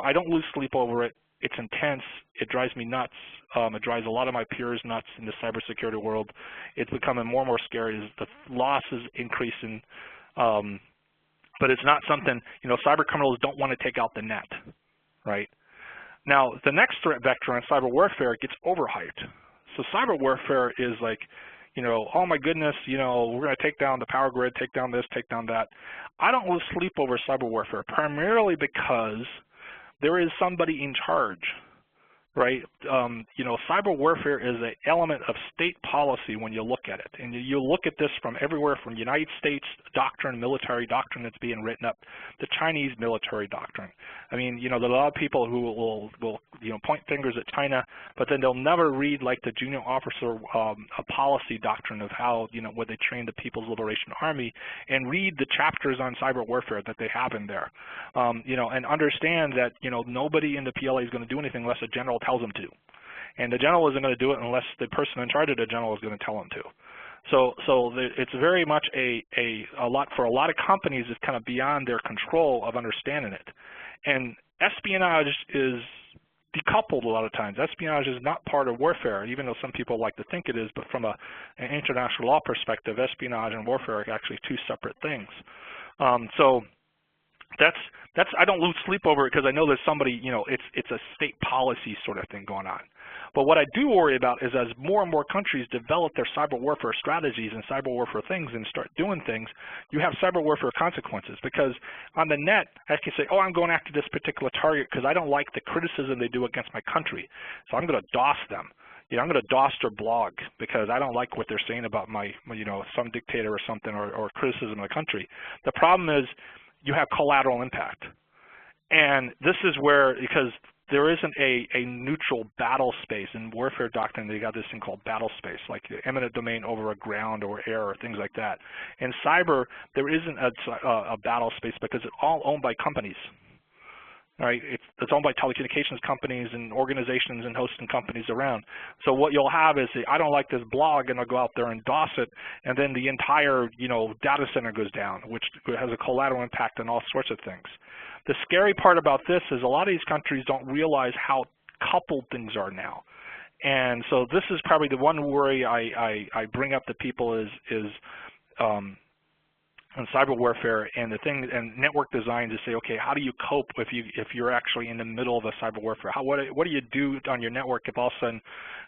I don't lose sleep over it. It's intense. It drives me nuts. It drives a lot of my peers nuts in the cybersecurity world. It's becoming more and more scary as the loss is increasing. But it's not something, cyber criminals don't want to take out the net, right? Now, the next threat vector in cyber warfare gets overhyped. So cyber warfare is like, oh my goodness, we're going to take down the power grid, take down this, take down that. I don't lose sleep over cyber warfare, primarily because there is somebody in charge, right? Cyber warfare is an element of state policy when you look at it. And you look at this from everywhere from United States doctrine, military doctrine that's being written up, to Chinese military doctrine. I mean, there are a lot of people who will point fingers at China, but then they'll never read like the junior officer a policy doctrine of how, where they train the People's Liberation Army, and read the chapters on cyber warfare that they have in there. And understand that, nobody in the PLA is going to do anything unless a general tells them to. And the general isn't going to do it unless the person in charge of the general is going to tell them to. So it's very much for a lot of companies, it's kind of beyond their control of understanding it. And espionage is decoupled a lot of times. Espionage is not part of warfare, even though some people like to think it is, but from an international law perspective, espionage and warfare are actually two separate things. So that's I don't lose sleep over it because I know there's somebody, it's a state policy sort of thing going on. But what I do worry about is as more and more countries develop their cyber warfare strategies and cyber warfare things and start doing things, you have cyber warfare consequences. Because on the net, I can say, oh, I'm going after this particular target because I don't like the criticism they do against my country. So I'm going to DOS them. I'm going to DOS their blog because I don't like what they're saying about my, some dictator or something or criticism of the country. The problem is you have collateral impact. And this is where, because there isn't a neutral battle space. In warfare doctrine, they got this thing called battle space, like the eminent domain over a ground or air or things like that. In cyber, there isn't a battle space because it's all owned by companies. Right? It's owned by telecommunications companies and organizations and hosting companies around. So what you'll have is, I don't like this blog, and I'll go out there and DOS it, and then the entire data center goes down, which has a collateral impact on all sorts of things. The scary part about this is a lot of these countries don't realize how coupled things are now. And so this is probably the one worry I bring up to people is on cyber warfare and the thing and network design to say, okay, how do you cope if you're actually in the middle of a cyber warfare? What do you do on your network if all of a sudden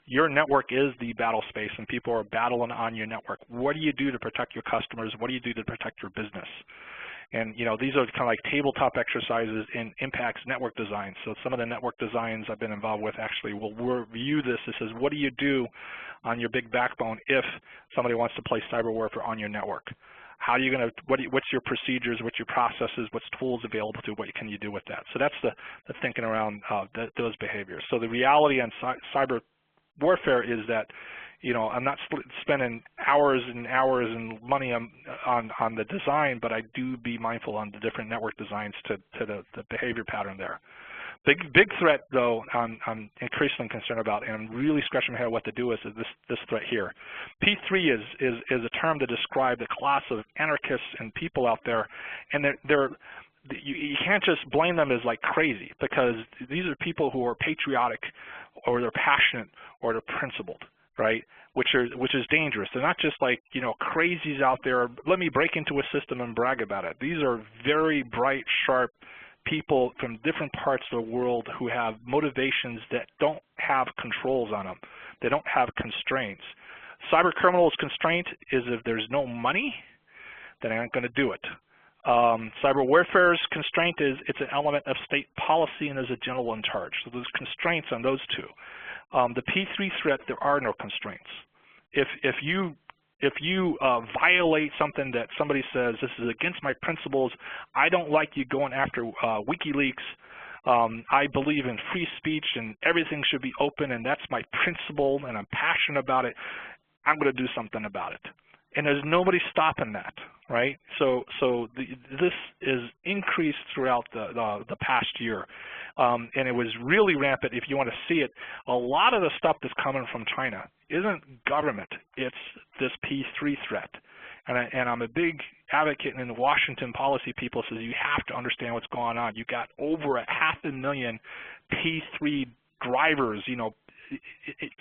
your network is the battle space and people are battling on your network? What do you do to protect your customers? What do you do to protect your business? And these are kind of like tabletop exercises in impacts network design. So some of the network designs I've been involved with actually will review this. It says, what do you do on your big backbone if somebody wants to play cyber warfare on your network? How are you going to, what's your procedures, what's your processes, what's tools available to, what can you do with that? So that's the thinking around those behaviors. So the reality on cyber warfare is that, I'm not spending hours and hours and money on the design, but I do be mindful on the different network designs to the behavior pattern there. Big threat, though, I'm increasingly concerned about, and I'm really scratching my head what to do with, is this threat here. P3 is a term to describe the class of anarchists and people out there, and you can't just blame them as like crazy, because these are people who are patriotic, or they're passionate, or they're principled, right? Which is dangerous. They're not just like crazies out there. Let me break into a system and brag about it. These are very bright, sharp people from different parts of the world who have motivations that don't have controls on them. They don't have constraints. Cyber criminals' constraint is if there's no money, then I ain't going to do it. Cyber warfare's constraint is it's an element of state policy and there's a general in charge. So there's constraints on those two. The P3 threat, there are no constraints. If you violate something that somebody says, this is against my principles, I don't like you going after WikiLeaks, I believe in free speech and everything should be open and that's my principle and I'm passionate about it, I'm going to do something about it. And there's nobody stopping that, right? So this is increased throughout the past year. And it was really rampant. If you want to see it, a lot of the stuff that's coming from China isn't government, it's this P3 threat. And I'm a big advocate, and the Washington policy people says you have to understand what's going on. You got over 500,000 P3 drivers,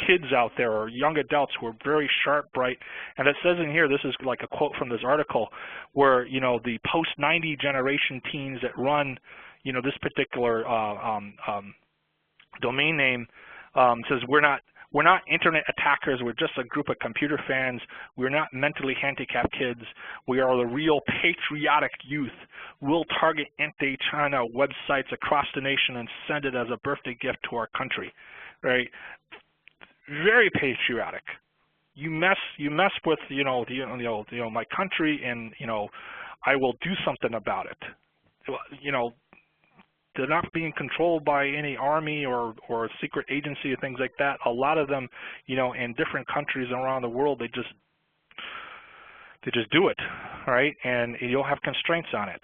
kids out there or young adults who are very sharp, bright, and it says in here, this is like a quote from this article, where the post-90 generation teens that run this particular domain name says we're not internet attackers, we're just a group of computer fans, we're not mentally handicapped kids, we are the real patriotic youth. We'll target anti-China websites across the nation and send it as a birthday gift to our country. Right, very patriotic. You mess with my country, and I will do something about it. They're not being controlled by any army or secret agency or things like that. A lot of them, in different countries around the world, they just do it, right? And you'll have constraints on it.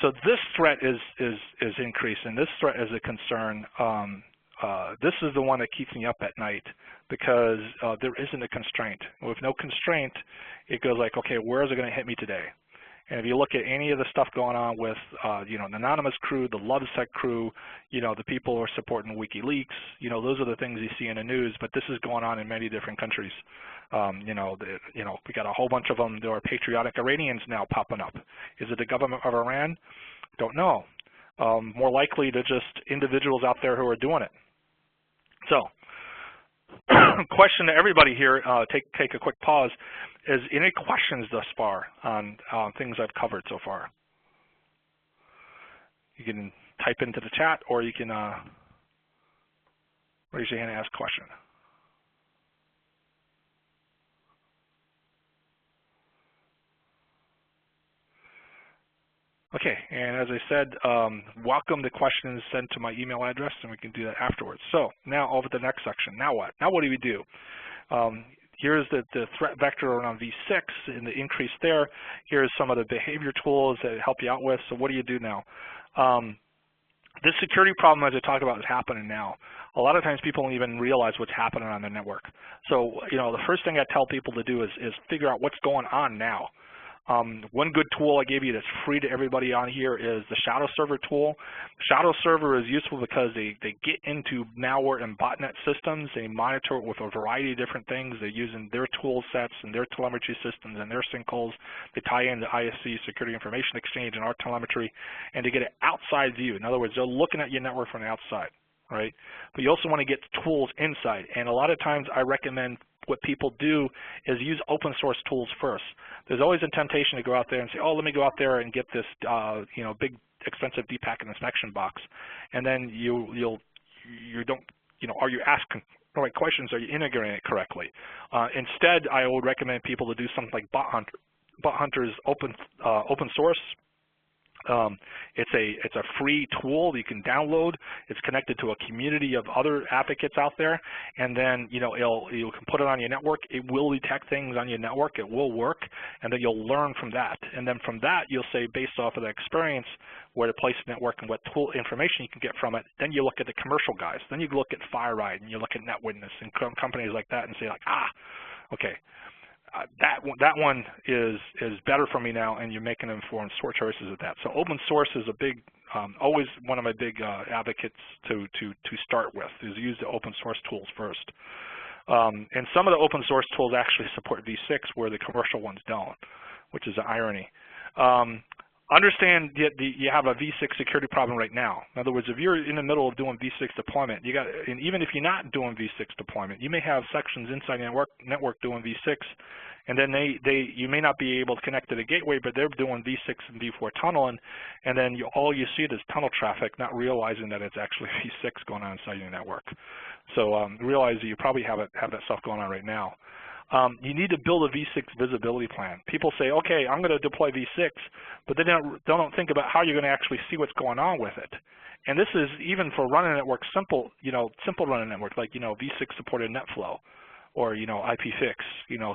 So this threat is increasing. This threat is a concern. This is the one that keeps me up at night, because there isn't a constraint. With no constraint, it goes like, okay, where is it going to hit me today? And if you look at any of the stuff going on with, the anonymous crew, the Lovesec crew, the people who are supporting WikiLeaks, those are the things you see in the news. But this is going on in many different countries. We got a whole bunch of them. There are patriotic Iranians now popping up. Is it the government of Iran? Don't know. More likely to just individuals out there who are doing it. So, question to everybody here, take a quick pause, is any questions thus far on things I've covered so far? You can type into the chat, or you can raise your hand and ask a question. Okay, and as I said, welcome the questions sent to my email address, and we can do that afterwards. So now over to the next section. Now what? Now what do we do? Here's the threat vector around V6 and the increase there. Here's some of the behavior tools that help you out with. So what do you do now? This security problem, as I talked about, is happening now. A lot of times people don't even realize what's happening on the network. So the first thing I tell people to do is figure out what's going on now. One good tool I gave you that's free to everybody on here is the Shadow Server tool. Shadow Server is useful because they get into malware and botnet systems. They monitor it with a variety of different things. They're using their tool sets and their telemetry systems and their sinkholes. They tie into ISC Security Information Exchange and our telemetry, and to get an outside view. In other words, they're looking at your network from the outside, right? But you also want to get tools inside, and a lot of times I recommend what people do is use open source tools first. There's always a temptation to go out there and say, oh, let me go out there and get this big expensive depacket inspection box, and then you don't, are you asking the right questions? Are you integrating it correctly? Instead, I would recommend people to do something like Bot Hunter. Bot Hunter is open source. It's a free tool that you can download. It's connected to a community of other advocates out there, and then you can put it on your network. It will detect things on your network. It will work, and then you'll learn from that. And then from that, you'll say, based off of the experience, where to place the network and what tool information you can get from it. Then you look at the commercial guys. Then you look at FireEye and you look at NetWitness and companies like that, and say like, okay. That one is better for me now, and you're making informed choices of that. So open source is a big, always one of my big advocates to start with, is use the open source tools first. And some of the open source tools actually support v6 where the commercial ones don't, which is an irony. Understand that you have a v6 security problem right now. In other words, if you're in the middle of doing v6 deployment, and even if you're not doing v6 deployment, you may have sections inside your network doing v6, and then you may not be able to connect to the gateway, but they're doing v6 and v4 tunneling, and then all you see is tunnel traffic, not realizing that it's actually v6 going on inside your network. So realize that you probably have that stuff going on right now. You need to build a v6 visibility plan. People say, okay, I'm going to deploy v6, but they don't think about how you're going to actually see what's going on with it. And this is even for running a network, simple running network, like v6 supported NetFlow, or IPv6,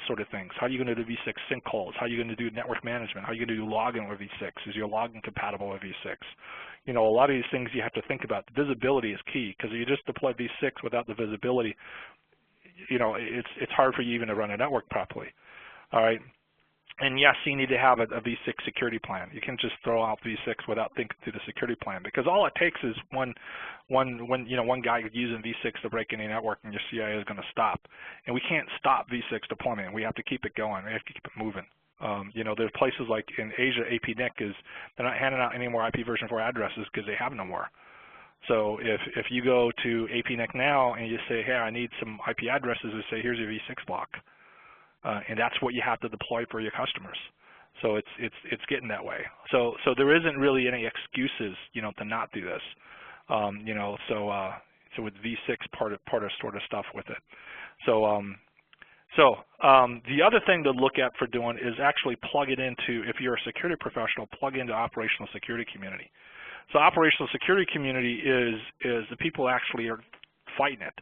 sort of things. How are you going to do v6 sinkholes? How are you going to do network management? How are you going to do logging with v6? Is your logging compatible with v6? A lot of these things you have to think about. The visibility is key, because if you just deploy v6 without the visibility, it's hard for you even to run a network properly. All right. And yes, you need to have a v6 security plan. You can't just throw out v6 without thinking through the security plan, because all it takes is one guy using v6 to break any network, and your CIA is going to stop. And we can't stop v6 deployment. We have to keep it going. We have to keep it moving. There's places like in Asia, APNIC they're not handing out any more IP version 4 addresses because they have no more. So if you go to APNIC now and you say, hey, I need some IP addresses, they say, here's your v6 block. And that's what you have to deploy for your customers. So it's getting that way. So there isn't really any excuses, to not do this. So with v6 part of sort of stuff with it. So the other thing to look at for doing is actually plug it into, if you're a security professional, plug into operational security community. So operational security community is the people actually are fighting it,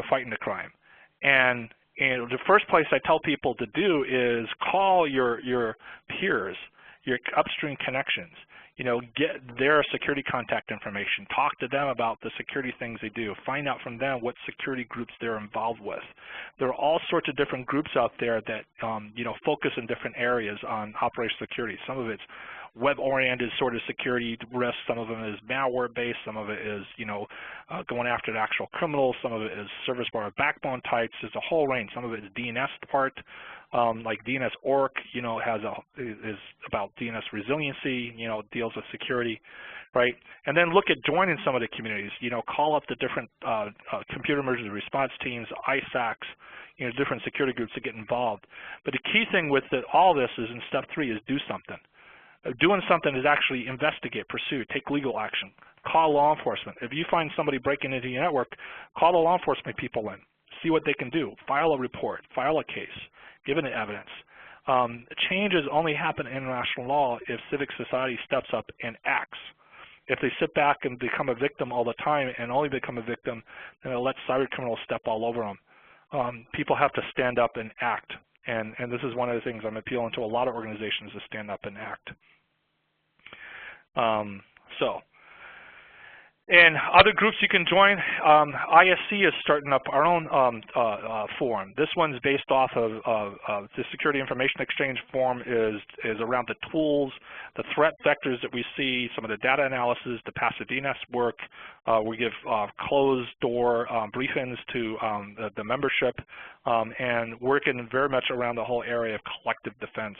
fighting the crime. And the first place I tell people to do is call your peers, your upstream connections, get their security contact information, talk to them about the security things they do, find out from them what security groups they're involved with. There are all sorts of different groups out there that, focus in different areas on operational security. Some of it's web-oriented sort of security risks. Some of them is malware-based. Some of it is, going after the actual criminals. Some of it is service bar backbone types. There's a whole range. Some of it is DNS part, like DNS ORC, is about DNS resiliency, deals with security, right? And then look at joining some of the communities. Call up the different computer emergency response teams, ISACs, different security groups to get involved. But the key thing with all this is in step 3 is do something. Doing something is actually investigate, pursue, take legal action, call law enforcement. If you find somebody breaking into your network, call the law enforcement people in, see what they can do, file a report, file a case, give it evidence. Changes only happen in international law if civic society steps up and acts. If they sit back and become a victim all the time and only become a victim, then they'll let cyber criminals step all over them. People have to stand up and act. And this is one of the things I'm appealing to a lot of organizations, to stand up and act. And other groups you can join, ISC is starting up our own forum. This one's based off of the Security Information Exchange forum is around the tools, the threat vectors that we see, some of the data analysis, the passive DNS work. We give closed door briefings to the membership, and working very much around the whole area of collective defense.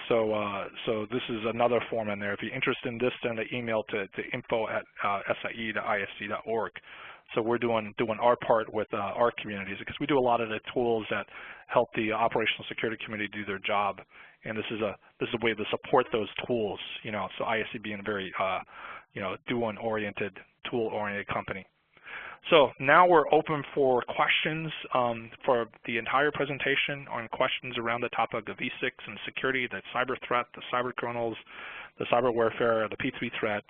So this is another form in there. If you're interested in this, send an email to info@SIE-ISC.org. So we're doing our part with our communities, because we do a lot of the tools that help the operational security community do their job, and this is a way to support those tools. So ISC being a very doing-oriented, tool-oriented company. So now we're open for questions for the entire presentation on questions around the topic of V6 and security, the cyber threat, the cyber criminals, the cyber warfare, the P3 threat.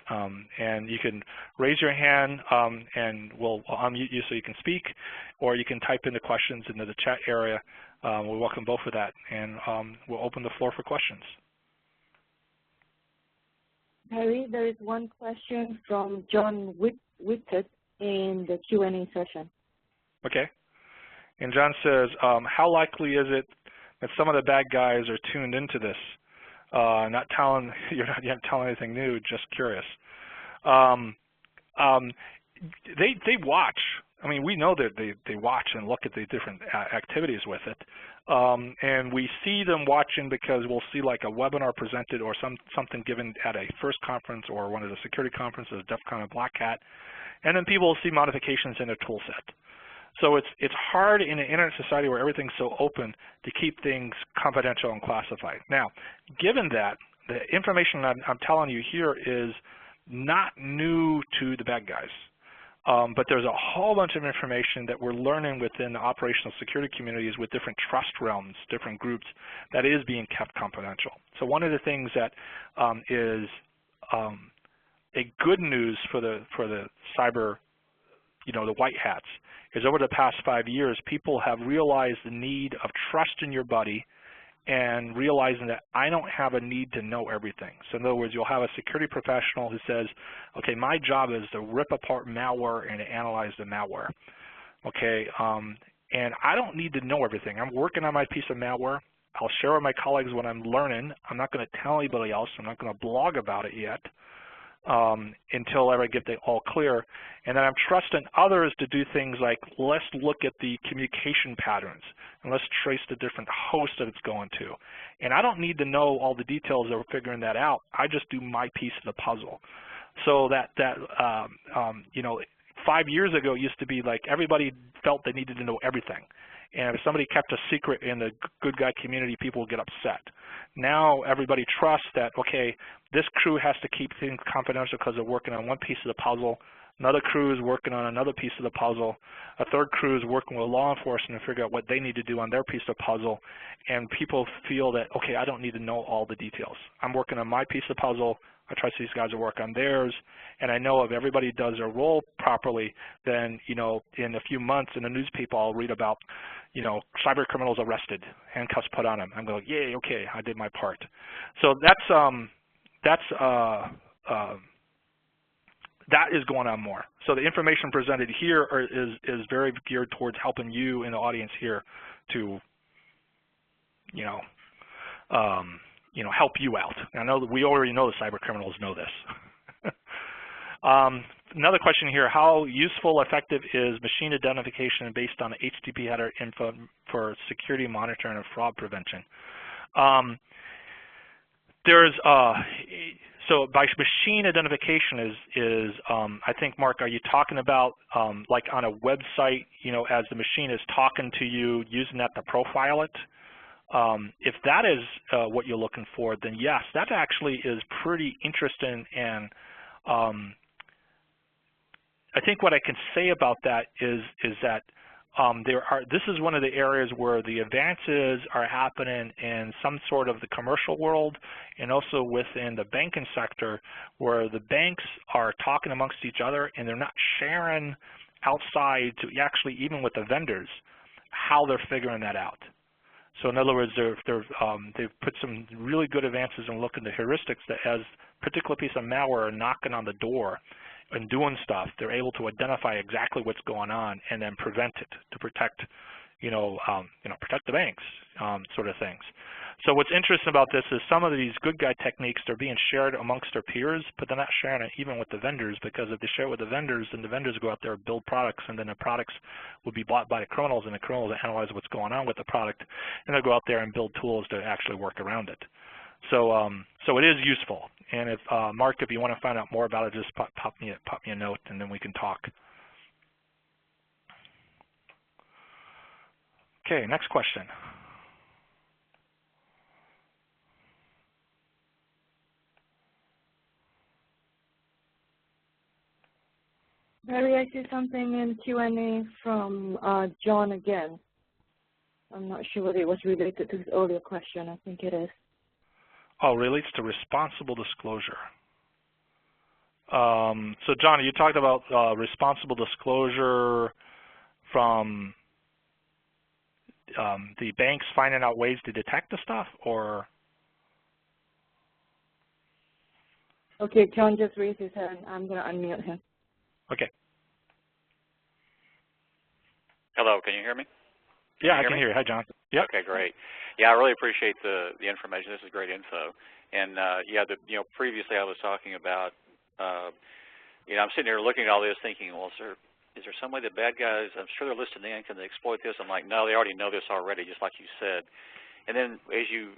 And you can raise your hand and we'll unmute you so you can speak, or you can type in the questions into the chat area. We welcome both of that, and we'll open the floor for questions. Harry, there is one question from John Whitted in the Q&A session. Okay. And John says, how likely is it that some of the bad guys are tuned into this? You're not telling anything new, just curious. They watch. I mean, we know that they watch and look at the different activities with it. And we see them watching because we'll see like a webinar presented or something given at a FIRST conference or one of the security conferences, DEF CON and Black Hat. And then people will see modifications in their tool set. So it's hard in an internet society where everything's so open to keep things confidential and classified. Now, given that, the information I'm telling you here is not new to the bad guys. But there's a whole bunch of information that we're learning within the operational security communities with different trust realms, different groups, that is being kept confidential. So one of the things that is a good news for the cyber, the white hats, is over the past 5 years, people have realized the need of trust in your buddy and realizing that I don't have a need to know everything. So in other words, you'll have a security professional who says, okay, my job is to rip apart malware and to analyze the malware. Okay, and I don't need to know everything. I'm working on my piece of malware. I'll share with my colleagues what I'm learning. I'm not going to tell anybody else. I'm not going to blog about it yet. Until I get the all clear. And then I'm trusting others to do things like, let's look at the communication patterns and let's trace the different hosts that it's going to. And I don't need to know all the details of figuring that out. I just do my piece of the puzzle. So 5 years ago it used to be like everybody felt they needed to know everything. And if somebody kept a secret in the good guy community, people would get upset. Now everybody trusts that, okay, this crew has to keep things confidential because they're working on one piece of the puzzle. Another crew is working on another piece of the puzzle. A third crew is working with law enforcement to figure out what they need to do on their piece of the puzzle. And people feel that, okay, I don't need to know all the details. I'm working on my piece of the puzzle. I trust these guys to work on theirs. And I know if everybody does their role properly, then, in a few months in the newspaper, I'll read about, cyber criminals arrested, handcuffs put on them. I'm going, yay, okay, I did my part. So that is going on more. So the information presented here is very geared towards helping you in the audience here to, help you out. I know that we already know the cyber criminals know this. Another question here, how useful, effective is machine identification based on HTTP header info for security monitoring and fraud prevention? So by machine identification is I think, Mark, are you talking about like on a website, as the machine is talking to you, using that to profile it? If that is what you're looking for, then yes, that actually is pretty interesting. And I think what I can say about that is that this is one of the areas where the advances are happening in some sort of the commercial world and also within the banking sector, where the banks are talking amongst each other and they're not sharing outside to actually even with the vendors how they're figuring that out. So in other words, they've put some really good advances in looking at the heuristics that as a particular piece of malware are knocking on the door, and doing stuff, they're able to identify exactly what's going on and then prevent it to protect, protect the banks, sort of things. So what's interesting about this is some of these good guy techniques, they're being shared amongst their peers, but they're not sharing it even with the vendors, because if they share it with the vendors, then the vendors go out there and build products, and then the products will be bought by the criminals, and the criminals analyze what's going on with the product, and they'll go out there and build tools to actually work around it. So, so it is useful. And if Mark, if you want to find out more about it, just pop me a note, and then we can talk. Okay, next question. Barry, I see something in Q&A from John again. I'm not sure whether it was related to his earlier question. I think it is. Oh, relates to responsible disclosure. So, John, you talked about responsible disclosure from the banks finding out ways to detect the stuff, or? Okay, John just raised his hand. I'm going to unmute him. Okay. Hello, can you hear me? Yeah, I can hear you. Hi, John. Yep. Okay, great. Yeah, I really appreciate the information. This is great info. And yeah, previously I was talking about, I'm sitting here looking at all this, thinking, well, is there some way that bad guys? I'm sure they're listening in. Can they exploit this? I'm like, no, they already know this already, just like you said. And then as you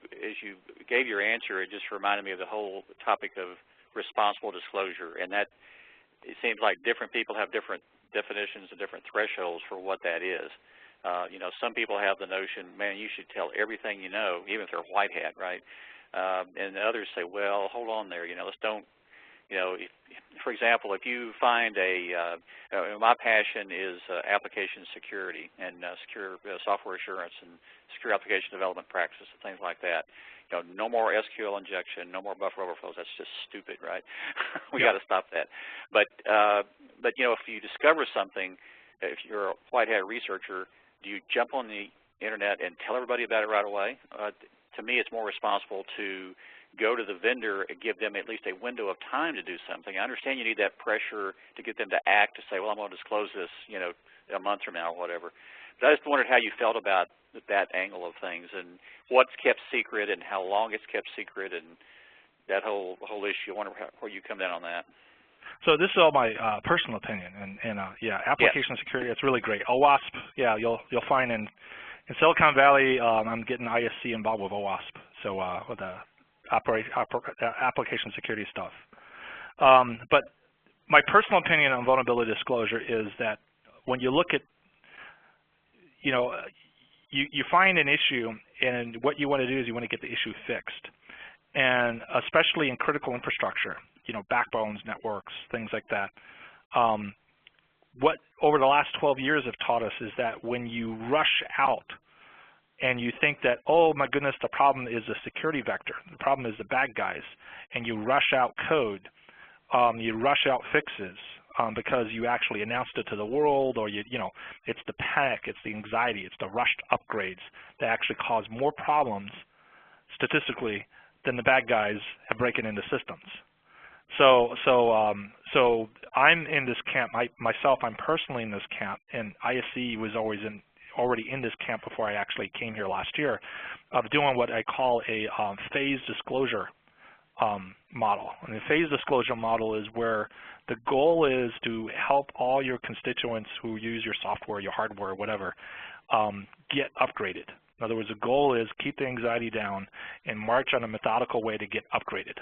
gave your answer, it just reminded me of the whole topic of responsible disclosure, and that it seems like different people have different definitions and different thresholds for what that is. Some people have the notion, man, you should tell everything you know, even if they're a white hat, right? And others say, well, hold on there, let's don't, for example, if you find my passion is application security and secure software assurance and secure application development practices and things like that. No more SQL injection, no more buffer overflows. That's just stupid, right? We got to stop that. But if you discover something, if you're a white hat researcher, do you jump on the internet and tell everybody about it right away? To me, it's more responsible to go to the vendor and give them at least a window of time to do something. I understand you need that pressure to get them to act, to say, well, I'm going to disclose this, a month from now or whatever. But I just wondered how you felt about that angle of things and what's kept secret and how long it's kept secret and that whole issue. I wonder where you come down on that. So this is all my personal opinion, and yeah, application security, it's really great. OWASP, yeah, you'll find in Silicon Valley, I'm getting ISC involved with OWASP, so with the application security stuff. But my personal opinion on vulnerability disclosure is that when you look at, you find an issue, and what you want to do is you want to get the issue fixed, and especially in critical infrastructure, backbones, networks, things like that. What over the last 12 years have taught us is that when you rush out and you think that, oh my goodness, the problem is a security vector, the problem is the bad guys, and you rush out code, you rush out fixes because you actually announced it to the world, or it's the panic, it's the anxiety, it's the rushed upgrades that actually cause more problems statistically than the bad guys have breaking into systems. So I'm in this camp. I'm personally in this camp, and ISC was already in this camp before I actually came here last year, of doing what I call a phase disclosure model. And the phase disclosure model is where the goal is to help all your constituents who use your software, your hardware, whatever, get upgraded. In other words, the goal is keep the anxiety down and march on a methodical way to get upgraded,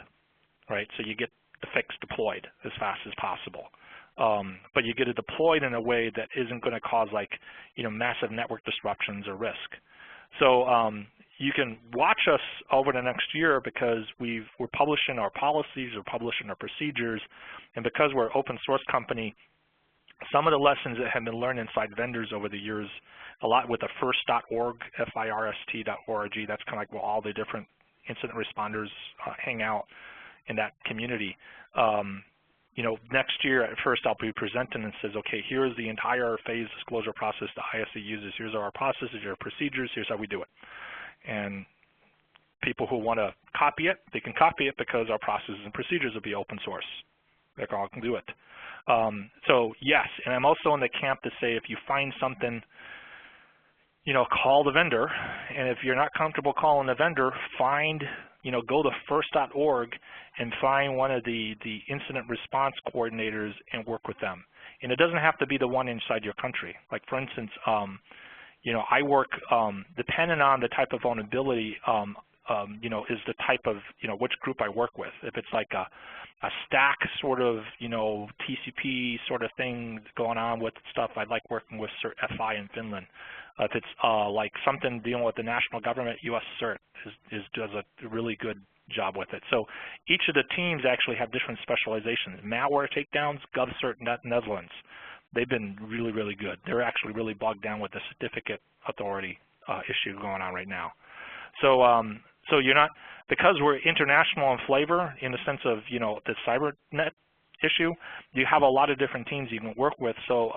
right? So you get the fix deployed as fast as possible. But you get it deployed in a way that isn't going to cause massive network disruptions or risk. So you can watch us over the next year because we're publishing our policies, we're publishing our procedures, and because we're an open source company, some of the lessons that have been learned inside vendors over the years, a lot with the first.org, FIRST.org, that's kind of like where all the different incident responders hang out in that community. Next year at first I'll be presenting and says, okay, here's the entire phase disclosure process the ISC uses. Here's our processes, our procedures, here's how we do it. And people who want to copy it, they can copy it because our processes and procedures will be open source. They all can do it. So yes, and I'm also in the camp to say if you find something, call the vendor, and if you're not comfortable calling the vendor, go to first.org and find one of the incident response coordinators and work with them. And it doesn't have to be the one inside your country. Like for instance, I work, depending on the type of vulnerability, is the type of, which group I work with. If it's like a stack sort of, TCP sort of thing going on with stuff, I like working with CERT FI in Finland. If it's like something dealing with the national government, US CERT does a really good job with it. So each of the teams actually have different specializations. Malware takedowns, GovCert Netherlands. They've been really, really good. They're actually really bogged down with the certificate authority issue going on right now. So so you're not, because we're international in flavor in the sense of, the CyberNet issue, you have a lot of different teams you can work with. So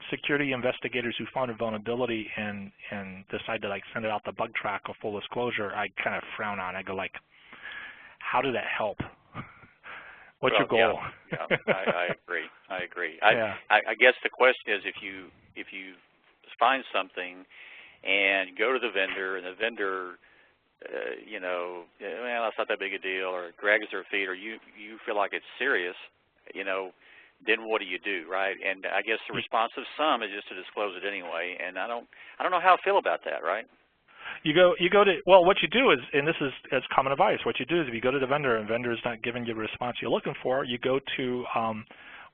security investigators who found a vulnerability and decide to like send it out the bug track or full disclosure, I kind of frown on. I go like, how did that help? What's your goal? Yeah, I agree. I guess the question is if you find something and go to the vendor and the vendor well, that's not that big a deal, or drags their feet, or you feel like it's serious, then what do you do, right? And I guess the response of some is just to disclose it anyway, and I don't know how I feel about that, right? You go to, well, what you do is, and this is as common advice, what you do is if you go to the vendor and vendor is not giving you the response you're looking for, you go to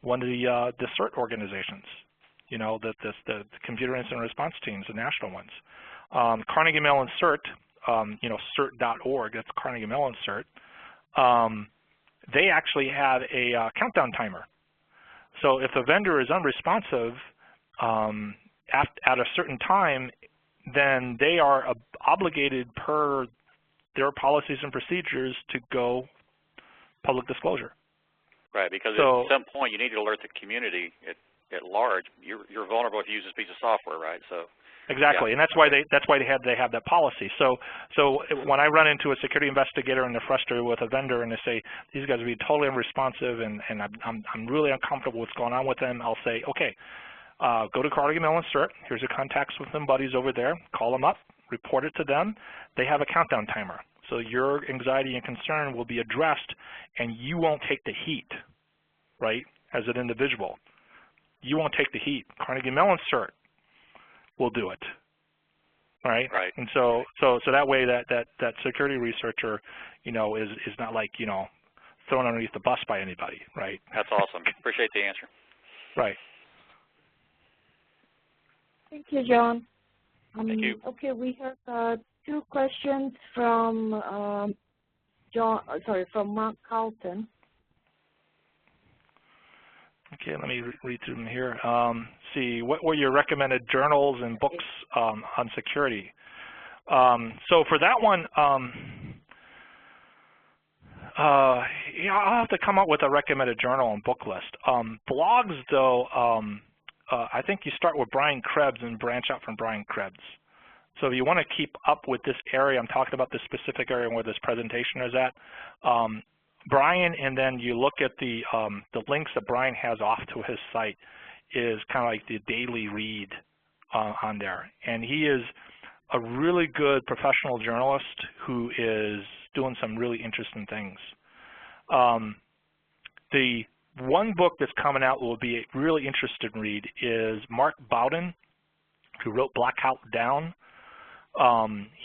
one of the CERT organizations, the computer incident response teams, the national ones. Carnegie Mellon CERT, CERT.org, that's Carnegie Mellon CERT, they actually have a countdown timer. So if a vendor is unresponsive at a certain time, then they are obligated per their policies and procedures to go public disclosure. Right, because at some point you need to alert the community at large. You're vulnerable if you use this piece of software, right? So. Exactly, and that's why they have that policy. So when I run into a security investigator and they're frustrated with a vendor and they say these guys are being totally unresponsive and I'm really uncomfortable with what's going on with them, I'll say, okay, go to Carnegie Mellon CERT. Here's your contacts with them buddies over there. Call them up, report it to them. They have a countdown timer, so your anxiety and concern will be addressed, and you won't take the heat, right? As an individual, you won't take the heat. Carnegie Mellon CERT will do it, right? Right. And so that way that security researcher, is not like, thrown underneath the bus by anybody, right? That's awesome. Appreciate the answer. Right. Thank you, John. Thank you. Okay, we have two questions from from Mark Carlton. Okay, let me read through them here. See, what were your recommended journals and books on security? So for that one, I'll have to come up with a recommended journal and book list. Blogs, though, I think you start with Brian Krebs and branch out from Brian Krebs. So if you want to keep up with this area, I'm talking about this specific area where this presentation is at, Brian, and then you look at the links that Brian has off to his site is kind of like the daily read on there. And he is a really good professional journalist who is doing some really interesting things. The one book that's coming out will be a really interesting read is Mark Bowden, who wrote Blackout Down.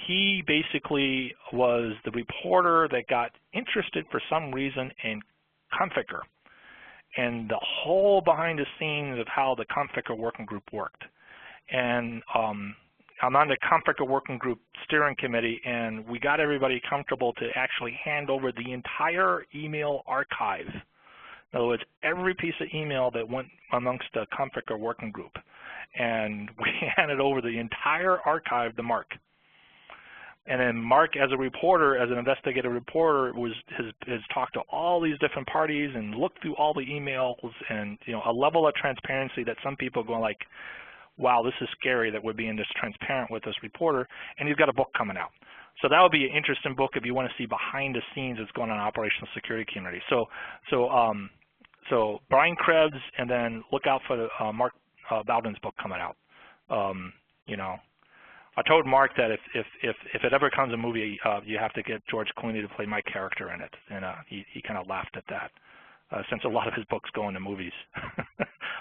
He basically was the reporter that got interested for some reason in Configure and the whole behind the scenes of how the Configure working group worked. And I'm on the Configure working group steering committee, and we got everybody comfortable to actually hand over the entire email archive. In other words, every piece of email that went amongst the Configure working group. And we handed over the entire archive to Mark. And then Mark, as a reporter, as an investigative reporter, has talked to all these different parties and looked through all the emails, and a level of transparency that some people go like, wow, this is scary that we're being this transparent with this reporter. And he's got a book coming out. So that would be an interesting book if you want to see behind the scenes what's going on in the operational security community. So So Brian Krebs, and then look out for Mark Bowden's book coming out. You know, I told Mark that if it ever becomes a movie, you have to get George Clooney to play my character in it, and he kind of laughed at that, since a lot of his books go into movies.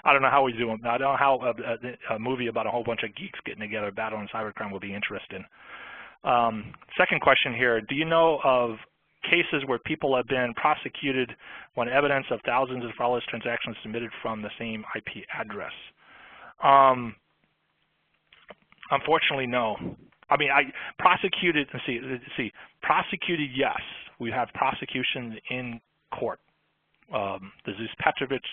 I don't know how we do them. I don't know how a movie about a whole bunch of geeks getting together battling cybercrime will be interesting. Second question here: do you know of cases where people have been prosecuted when evidence of thousands of fraudulent transactions submitted from the same IP address? Unfortunately, no. I mean, prosecuted. Prosecuted. Yes, we have prosecutions in court. The Zeus Petrovich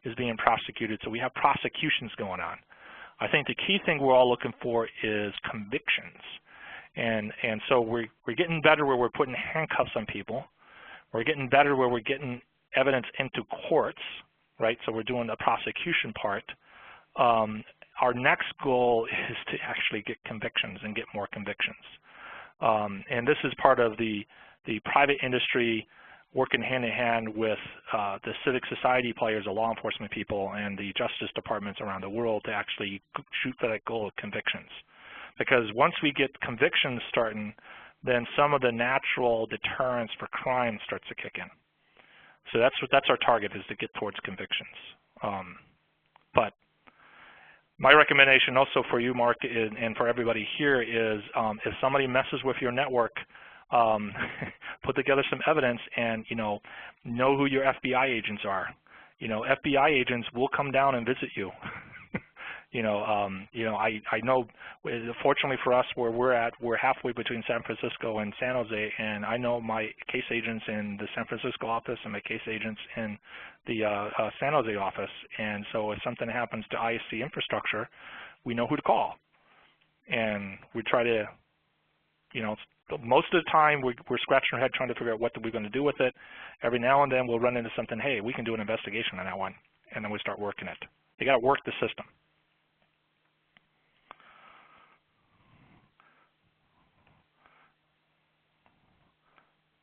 is being prosecuted, so we have prosecutions going on. I think the key thing we're all looking for is convictions. And so we're getting better where we're putting handcuffs on people. We're getting better where we're getting evidence into courts, right? So we're doing the prosecution part. Our next goal is to actually get convictions and get more convictions. And this is part of the private industry working hand in hand with the civic society players, the law enforcement people, and the justice departments around the world to actually shoot for that goal of convictions. Because once we get convictions starting, then some of the natural deterrence for crime starts to kick in. So that's our target, is to get towards convictions. But my recommendation also for you, Mark, and for everybody here is if somebody messes with your network, put together some evidence and know who your FBI agents are. FBI agents will come down and visit you. I know, fortunately for us, where we're halfway between San Francisco and San Jose, and I know my case agents in the San Francisco office and my case agents in the San Jose office. And so if something happens to ISC infrastructure, we know who to call. And we try to, most of the time we're scratching our head trying to figure out what we're going to do with it. Every now and then we'll run into something, hey, we can do an investigation on that one, and then we start working it. You got to work the system.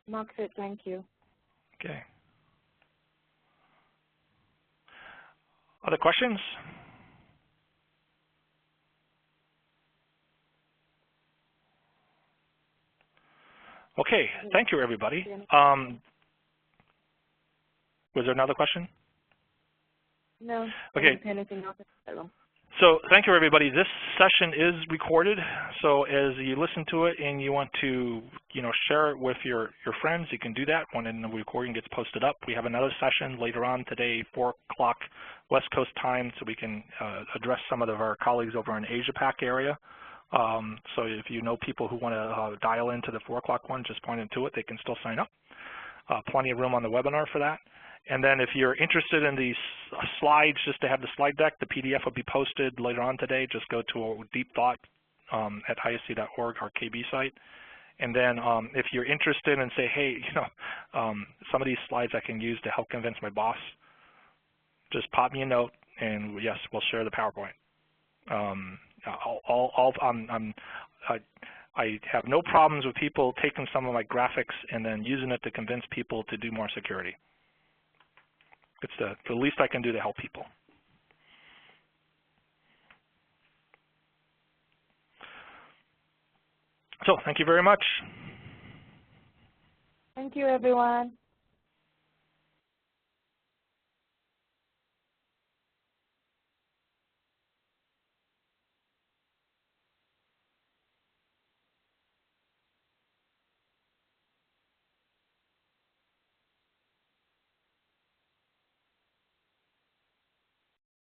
Mark said thank you. Okay. Other questions? Okay, thank you, everybody. Was there another question? No. Okay. Anything else? So thank you, everybody. This session is recorded, so as you listen to it and you want to, share it with your friends, you can do that when the recording gets posted up. We have another session later on today, 4 o'clock West Coast time, so we can address some of our colleagues over in Asia Pac area. So if you know people who want to dial into the 4 o'clock one, just point them to it. They can still sign up. Plenty of room on the webinar for that. And then if you're interested in these slides, just to have the slide deck, the PDF will be posted later on today. Just go to Deep Thought at isc.org, our KB site. And then if you're interested and say, hey, some of these slides I can use to help convince my boss, just pop me a note, and yes, we'll share the PowerPoint. I have no problems with people taking some of my graphics and then using it to convince people to do more security. It's the least I can do to help people. So thank you very much. Thank you, everyone.